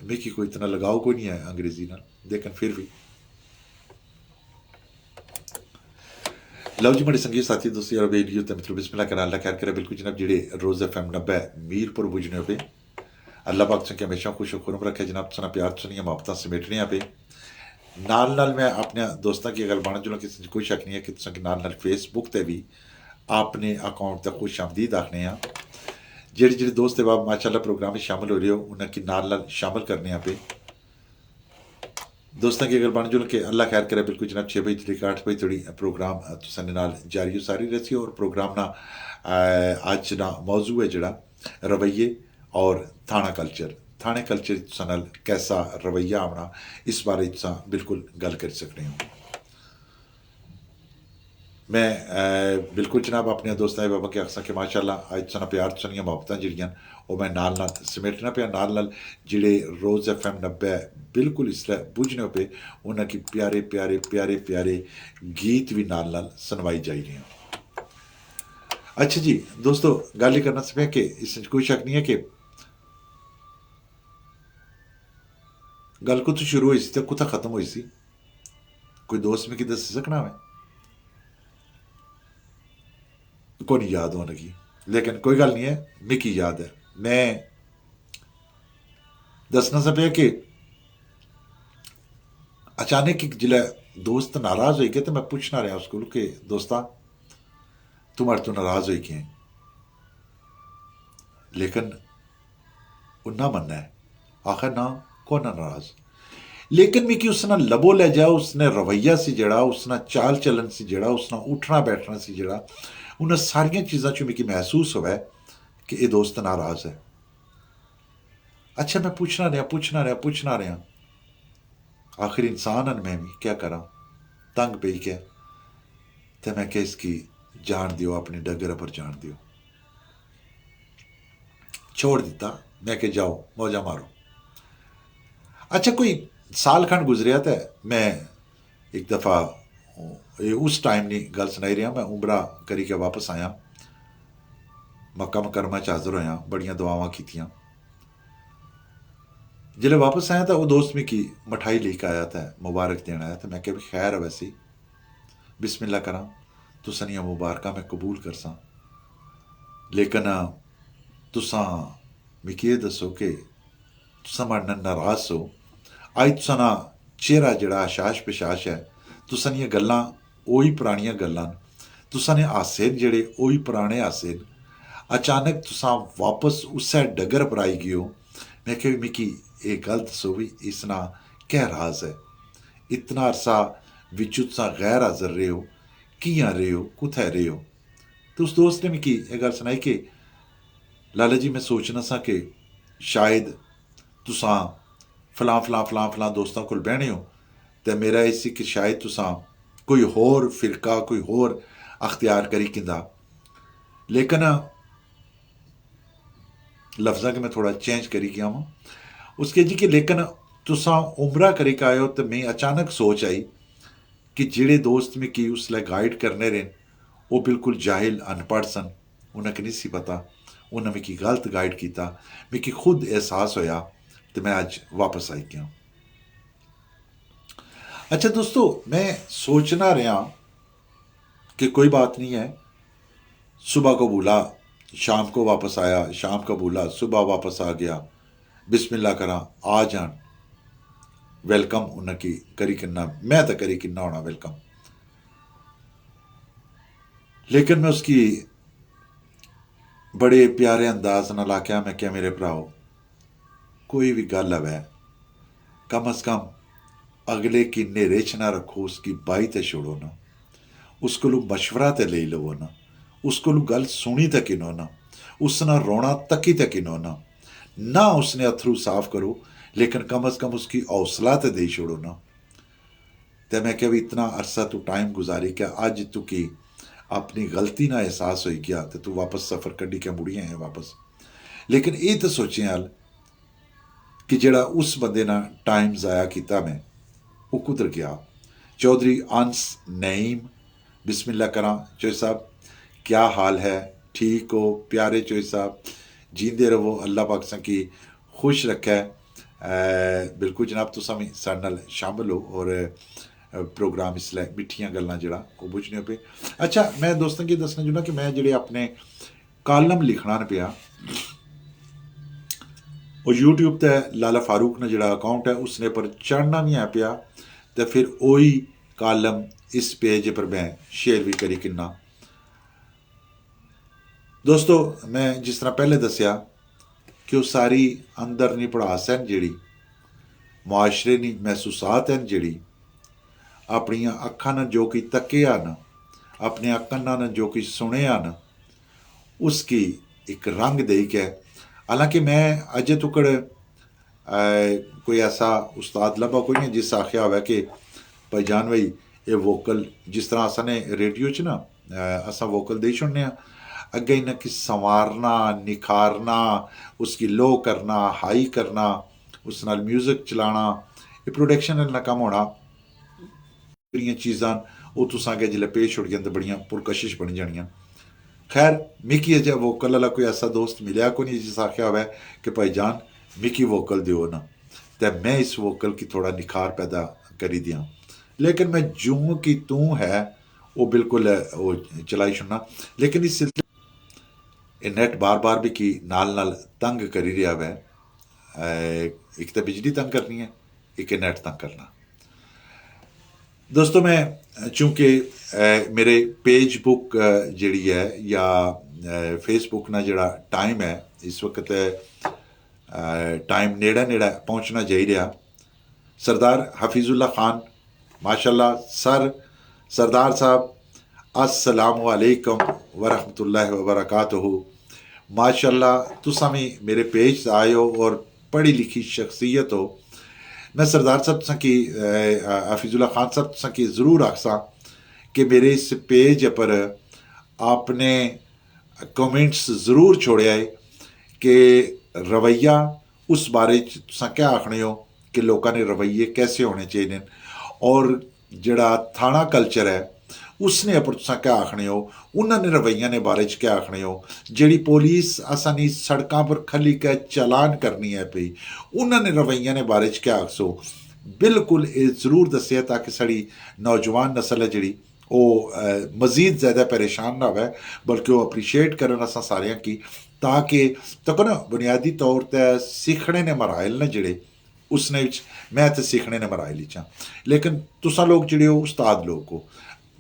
मिकी कोई इतना लगाव कोई नहीं है अंग्रेजी ना, लेकिन फिर भी लव जी बड़े संगीत साथी दोस्तों यार वीडियो तो मित्रों बिस्मिल्लाह करा अल्लाह खैर करे। बिल्कुल जनाब जेडे रोज़ FM 90 मीरपुर बुझने पे अल्लाह पाक से हमेशा खुश खुरम रखे जनाब, सुना प्यार सुनिया मोहब्बत समेटने पे नाल नाल मैं अपने दोस्तों की गल बन जुला किसी कोई शक नहीं है कि तुम नाल नाल फेसबुक ते भी अपने अकाउंट तक खुश आमदीद आखने जेडे जेडे दोस्त बाब माशाल्लाह प्रोग्राम में शामिल हो रहे हो उन्हें नाल नाल शामिल करने पे दोस्तों की अगर बन जुल के अल्लाह खैर करे। बिल्कुल जनाब 6 बजे तक 8 बजे थोड़ी प्रोग्राम तुसां नाल जारी सारी रसी और प्रोग्राम ना अज ना मौजू है जड़ा रवैये और थाना कल्चर, थाने कल्चर तुसां नाल कैसा रवैया आना इस बारे तुसां बिल्कुल गल कर सकते हो। मैं बिल्कुल जनाब अपने दोस्तां बाबा के आखसा कि माशाअल्लाह अज साना प्यार सानियां मुहब्बतां जिहड़ियां ਉਹ मैं नाल नाल समेटना पिया नाल जिहड़े रोज़ FM 90 बिल्कुल इसलै बुझने पे उन्हां की प्यारे प्यारे प्यारे प्यारे गीत भी नाल सुनवाई जाई रहे हैं। अच्छा जी दोस्तों गल करना समें कि इस कोई शक नहीं है कि गल कुत्थों शुरू हुई सी ते कुत्थै खत्म हुई सी, कोई दोस्त मिगी दस्सी सकना मैं को नहीं याद होने लगी, लेकिन कोई गल नहीं है मिगी याद है। मैं दसना सा पे कि अचानक जिले दोस्त नाराज हो गए तो मैं पूछना रहा उसको कि दोस्ता तुम्हारे तो नाराज हो गए, लेकिन उन्ना मनना है आखिर ना कौन नाराज, लेकिन मिगी उसना लबो लै जा उसने रवैया सी जड़ा उसना चाल चलन सी जड़ा उसना उठना बैठना सी जड़ा उन्हें सारिया चीज़ों चो मिगी महसूस होवे कि यह दोस्त नाराज है। अच्छा मैं पूछना रहा आखिर इंसान हन मैं भी क्या करा तंग पई क्या, तो मैं क्या इसकी जान दियो अपनी डगर पर जान दियो, छोड़ दिता मैं कि जाओ मौजा मारो। अच्छा कोई साल खंड गुजरिया तो मैं एक दफ़ा उस टाइम नहीं गल सुनाई रहा, मैं उमरा करी के वापस आया मक्का मुकरमा च हाज़र होया बड़ियां दुआवां कीतियां, जिले वापस आया तो वह दोस्त मिगी मठाई लेके आया था मुबारक देना आया, तो मैं क्या भी खैर है वैसी बिस्मिल्लाह करा तुसां मुबारक मैं कबूल करसा, लेकिन तुसा मिगी ये दसो कि तुसा माड़े नाराज हो अज तुसा चेहरा जड़ा आशाश पिशाश है तुसा गल्लां ओही पुरानियां गल्लां तुसा ने हासे जेड़े ओही पुराने हासे अचानक तुसा वापस उस्सै डगर पर आई गए हो। मैं क्या मिगी ये गल दसो भी इसना क्या राज है, इतना अरसा विचु तुसा गैर हाजर रहे हो कियां रहे हो कुत्थै रहे हो। तो उस दोस्त ने मिगी ये गल सुनाई कि लाला जी मैं सोचना सा कि शायद तुसा फलां फलां फलां फलां दोस्तों को बहने हो तो मेरा इसी कि शायद तुसा कोई होर फिरका कोई होर अख्तियार करी किंदा, लेकिन लफ्ज़ा कि मैं थोड़ा चेंज करी गया वहाँ उसके जी कि लेकिन तुसा उमरा करी के आए हो तो मैं अचानक सोच आई कि जेड़े दोस्त मिगी उसलै गाइड करने रहे वो बिल्कुल जाहिल अनपढ़ सन, उन्हें नहीं सी पता उन्हें मिगी गलत गाइड किया, मिगी खुद एहसास होया तो मैं अज वापस आई गया। अच्छा दोस्तों मैं सोचना रहा कि कोई बात नहीं है, सुबह को बोला शाम को वापस आया, शाम को बोला सुबह वापस आ गया, बिस्मिल्लाह करा आ जान वेलकम उनकी करी किन्ना मैं तो करी किन्ना होना वेलकम, लेकिन मैं उसकी बड़े प्यारे अंदाज न लाख्या मैं क्या मेरे भराओ कोई भी गल आवे कम अज कम अगले की नेरे च ना रखो, उसकी बाई ते छोड़ो ना, उसको मशवरा ते ले लवो ना, उसको गल सुनी तक किनो ना, उसना रोना तकी तक किनो ना उसने अथरू साफ करो, लेकिन कम अज कम उसकी हौसला तो दे छोड़ो ना। तो मैं क्या भी इतना अरसा तू टाइम गुजारी क्या अज तू की अपनी गलती ना एहसास हो गया तो तू वापस सफ़र कड्डी क्या मुड़ी है वापस, लेकिन ये तो सोचे हाल कि जड़ा उस बंदे ना टाइम ज़ाया किया मैं वो कुदर गया। चौधरी अंस नईम बिस्मिल्लाह करा चोई साहब क्या हाल है, ठीक हो प्यारे चोई साहब, जींदे रहो अल्लाह पाक की खुश रखे। बिल्कुल जनाब तुसा भी साडे नाल शामिल हो और प्रोग्राम इसलै मिठियां गल्लां जड़ा वो बुझने पे। अच्छा मैं दोस्तों की दसना चाहना कि मैं जेड़े अपने कालम लिखना न पिया और यूट्यूब ते लाला फारूक ने जड़ा अकाउंट है उसने पर चढ़ना भी है पिया तो फिर वही कालम इस पेज पर मैं शेयर भी करी किन्ना। दोस्तों मैं जिस तरह पहले दसिया कि वो सारी अंदर नहीं पड़ास है जी मुआशरे नी महसूसात हैं जी अपन अखा न जो कि तके न अपने अक्कन न जो कि सुने न उसकी एक रंग दे के, हालांकि मैं अजे तुकड़ कोई ऐसा उस्ताद लभा कोई नहीं जिस आख्या हुआ कि भाईजान भाई ये वोकल जिस तरह असां रेडियो च ना असां वोकल देई छुड़ने अग्गे इन्हें कि संवारना निखारना उसकी लो करना हाई करना उस नाल म्यूजिक चलाना ये प्रोडक्शन ना कम होना जेह्ड़ियां चीज़ां ओह् तुसां अग्गें जिसलै पेश छुड़ियां ते बड़ियां पुरकशिश बनी जानियां खैर मिकी अजें वोकल आह्ला कोई ऐसा दोस्त मिलेआ कोई नहीं जिस आखेआ होवै कि भाई जान मिकी वोकल देओ ना ते मैं इस वोकल की थोड़ा निखार पैदा करी दियां लेकिन मैं जूं की तूं है वो बिल्कुल वो चलाई छुड़ना लेकिन इस सिलसिले नेट बार बार भी की नाल नाल तंग करी रहा वै एक तो बिजली तंग करनी है एक नेट तंग करना दोस्तों मैं चूंकि मेरे पेज बुक जिहड़ी है या फेसबुक ना जिहड़ा टाइम है इस वक्त टाइम नेड़ा नेड़ा पहुंचना जा रहा सरदार हफीजुल्ला खान माशाल्लाह सरदार साहब अस्सलामु अलैकुम वरहमतुल्लाहि वबरकातुहू माशाल्लाह तुसां भी मेरे पेज आए हो और पढ़ी लिखी शख्सियत हो मैं सरदार साहब तुसां की हफीजुल्ला खान साहब तुसां की ज़रूर आखसां कि मेरे इस पेज पर आपने कमेंट्स ज़रूर छोड़िया है कि रवैया उस बारे तुसां क्या आखने हो कि लोगों ने रवैये कैसे होने चाहिए और जड़ा थाना कल्चर है उसने पर तुसां क्या आखने हो उन्होंने रवैया ने बारे च क्या आखने हो जेड़ी पुलिस असानी सड़कों पर खली के चलान करनी है पई उन्होंने रवैया ने बारे च क्या आखसो बिल्कुल ये जरूर दसिया ताकि साड़ी नौजवान नस्ल है जी मजीद ज़्यादा परेशान ना हो बल्कि वो अप्रीशिएट करन असां सारियां की ताकि तक ना बुनियादी तौर पर सीखने ने मराइल ने जिड़े उसने मैं तो सीखने ने मराइल चा लेकिन तुसा लोग जिड़े हो उस्ताद लोग हो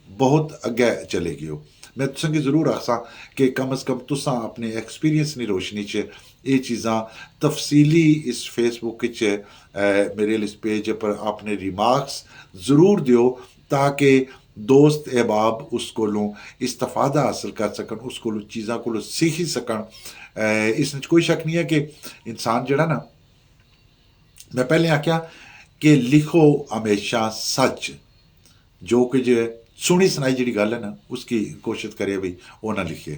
बहुत अग्गे चले गए हो मैं तुसें जरूर आखसां कि कम अज़ कम तुसा अपने एक्सपीरियंस की रोशनी च ये चीज़ां तफसीली इस फेसबुक मेरे इस पेज पर अपने रिमार्क्स ज़रूर दियो ताकि दोस्त अहबाब उस कोलों इस्तफादा हासिल कर सकन उस कोलों चीज़ां को सीखी सकन इस कोई शक नहीं है कि इंसान जड़ा ना मैं पहले आख्या कि लिखो हमेशा सच जो कि जो सुनी सुनाई जी गल है ना उसकी कोशिश करे भी वो ना लिखे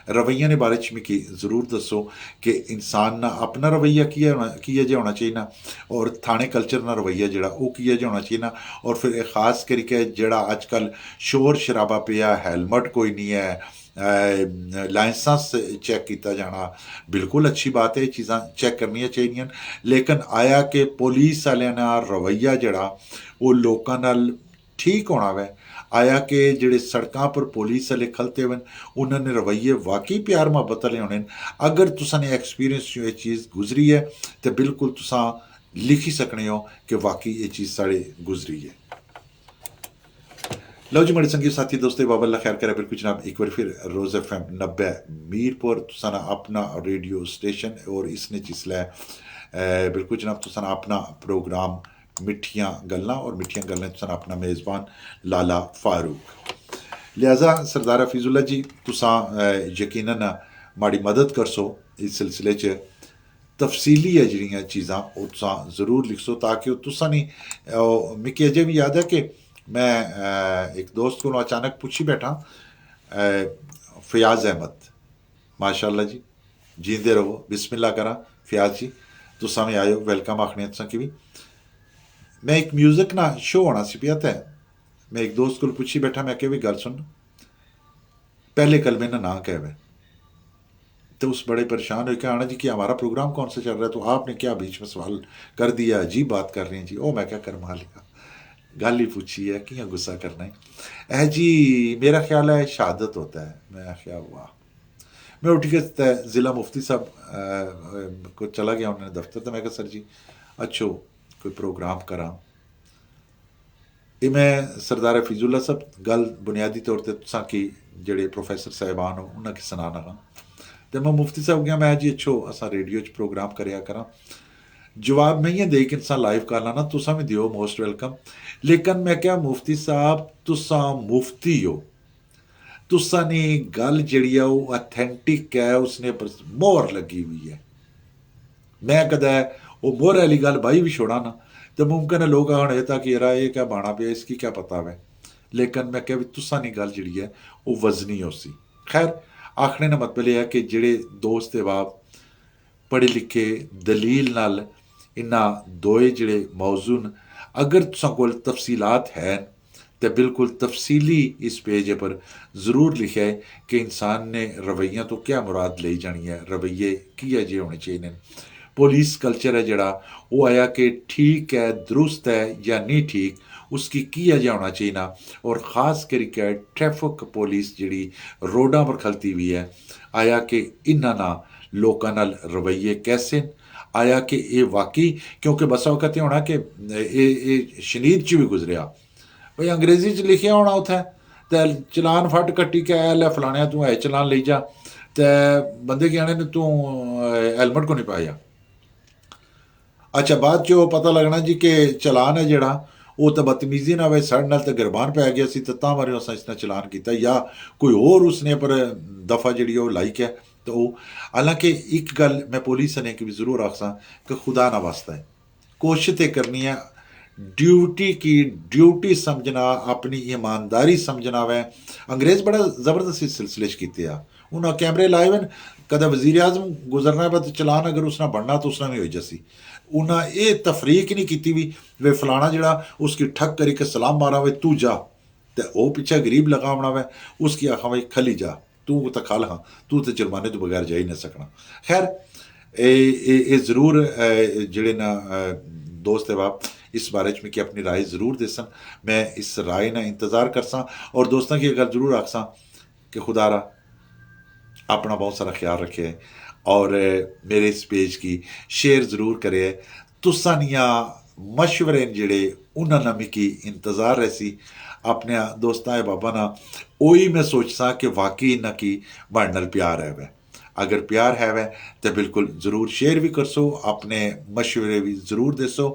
रवैया ने बारे मिकी जरूर दसो कि इंसान ना अपना रवैया किया जो होना चाहिए ना और थाने कल्चर ना रवैया जड़ा वो किया जो होना चाहिए ना और फिर खास करके जड़ा अजकल शोर शराबा पिया हैलमट कोई नहीं है लाइसेंस चेक किया जाना बिल्कुल अच्छी बात है चीज़ां चेक करनियां चाहिए लेकिन आया कि पुलिस वाले ना रवैया जड़ा वो लोगों नाल ठीक होना वै आया कि जेड़े सड़कों पर पुलिस वाले खलते हुए उन्होंने रवैये वाकई प्यार मुहब्बत वाले होने अगर तुसां ने एक्सपीरियंस ये चीज़ गुजरी है तो बिल्कुल तुसां लिखी सकने हो कि वाकई ये चीज़ साढ़े गुजरी है लो जी मेरे संगीत साथी दोस्तों बाबा अल्लाह खैर करे बिल्कुल जनाब एक बार फिर रोज़ FM 90 मीरपुर तुसां अपना रेडियो स्टेशन और इसने जिसलै बिल्कुल जनाब तुसां अपना प्रोग्राम मिठियां गल्लां और मिठियां गल्लां तुसां अपना मेज़बान लाला फारूक लिहाजा सरदार हफीजुल्ला जी तुसां यकीनन माड़ी मदद करसो इस सिलसिले च तफसीली है जिहड़ियां चीज़ां ओह तुसां ज़रूर लिखसो ताकि तुसां नहीं मिकी अजें भी याद है कि मैं एक दोस्त को अचानक पूछी बैठा फयाज अहमद माशाअल्लाह जी जींदे रहो बिस्मिल्लाह करा फयाज जी तुसां भी आयो वेलकम आखने तुसां की भी मैं एक म्यूजिक ना शो होना सी पिया था मैं एक दोस्त को पूछी बैठा मैं भी गल सुन पहले कलमे ना कह वे तो उस बड़े परेशान हो क्या आना जी कि हमारा प्रोग्राम कौन सा चल रहा है तो आपने क्या बीच में सवाल कर दिया अजीब बात कर रही हैं जी ओ मैं क्या कर मालिका गल ही पूछी है कि गुस्सा करना है जी मेरा ख्याल है शहादत होता है मैं क्या हुआ मैं उठ के ज़िला मुफ्ती साहब को चला गया उन्होंने दफ्तर तो मैं कहा सर जी अच्छो कोई प्रोग्राम करा ये मैं सरदार हफीजुल्ला साहब गल बुनियादी तौर पर तुसां की जेड़े प्रोफैसर साहिबान हो उन्हें की सुनाना तो मैं मुफ्ती साहब गया मैं जी अच्छो असा रेडियो च प्रोग्राम करया करा जवाब मैं ये दे कि इंसान लाइव कर लाना तुसा भी दियो मोस्ट वेलकम लेकिन मैं क्या मुफ्ती साहब तुसा मुफ्ती हो तुसा ने गल जड़ी है वो ऑथेंटिक है उसने पर मोहर लगी हुई है मैं कदा वो मोहर वाली गल भाई भी छोड़ा ना तो मुमकिन है लोग आने ताकि यार ये क्या बाना पे इसकी क्या पता है लेकिन मैं क्या भी तुसा नहीं गल जी है वो वजनी हो सी। खैर आखने का मतलब यह है कि जेड़े दोस्त बाप पढ़े लिखे दलील नाल इन्ना दोए जेड़े मौजू न अगर तुसा कोल तफसीलात हैं तो बिल्कुल तफसीली इस पेज पर ज़रूर लिखा है कि इंसान ने रवैया तो क्या मुराद ली जानी है, रवैये किए जे होने चाहिए। पुलिस कल्चर है जड़ा वो आया कि ठीक है दुरुस्त है या नहीं ठीक, उसकी किया जा होना चाहिए ना। और ख़ास करके ट्रैफिक पुलिस जी रोडा पर खलती हुई है आया कि इन्हों ना लोगों नाल रवैये कैसे न, आया कि ये वाकई क्योंकि बसा वक्त होना कि ये शनीद च भी गुजरिया भाई अंग्रेजी च लिखिया होना उत्थै ते चलान फट कट्टी के लै फलाने तू है चलान ले जा ते बंदे कहने ने तू हेलमेट को नहीं पाया। अच्छा बाद चो पता लगना जी कि चलान है जड़ा वो तो बदतमीजी ना वे साढ़े नाल तो गिरबान पै गया सी तो तां मारे असां इसने चलान किया या कोई होर उसने पर दफा जी लाइक है। तो हालांकि एक गल मैं पुलिस ने की भी जरूर आखसा कि खुदा ना वास्ता है कोशिश तो करनी है ड्यूटी की ड्यूटी समझना अपनी ईमानदारी समझना वै। अंग्रेज बड़ा जबरदस्त इस सिलसिले किते आ उन्हें कैमरे लाए हुए कद वजीर आजम गुजरना है तो चलान अगर उसने बनना तो उसने भी हो जसी। उन्हें ये तफरीक नहीं की भी वे फलाना जड़ा उसकी ठक करी के सलाम मारा वे तू जा तो वह पिछे गरीब लगावना वै उसकी आखा भाई खली जा तू तो खल हाँ तू तो जुर्माने तो बगैर जा ही नहीं सकना। खैर ये जरूर जड़े ना दोस्त बाप इस बारे में कि अपनी राय जरूर देसन। मैं इस राय ना इंतज़ार करसा और दोस्तों की गल जरूर आखसा कि खुदारा अपना बहुत सारा ख्याल रखे और मेरे इस पेज की शेयर जरूर करे। तुसानिया मशवरे जड़े उन्होंने मिकी इंतज़ार रहसी अपने दोस्तां बाबा ना वही मैं सोचसा कि वाकई इन्ना की बड़ नाल प्यार है वै। अगर प्यार है वै तो बिल्कुल ज़रूर शेयर भी कर सो अपने मशवरे भी ज़रूर दसो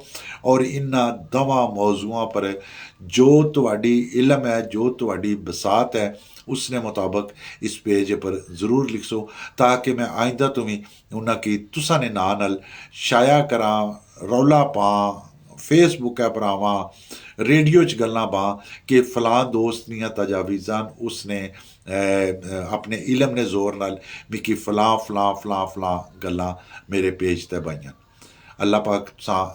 और इन्ना दवा मौजूआं पर जो तुहाडी इलम है जो तुहाडी बसात है उसने मुताबिक इस पेज पर ज़रूर लिखसो ताकि मैं आइंदा तो भी उन्हें की तुसा ने ना नाल शाया करा रौला पा फेसबुक पर आवा रेडियो च गल्लां पा कि फलां दोस्त दियां तजावीज़ान उसने अपने इलम ने जोर नाल मिकी फलां फलां फलां फलां गल्लां मेरे पेज ते पाइयां। अल्लाह पाक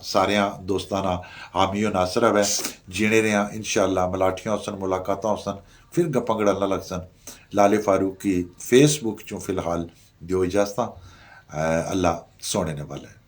सारिया दोस्तां ना हामी नासर है जीने रहा इंशाअल्लाह मलाठियां होसन मुलाकातां होसन फिर गप्पां गड़ालां लगसन। लाले फारूक की फेसबुक चों फिलहाल दियो इजाजत अल्लाह सोने ने वाला है।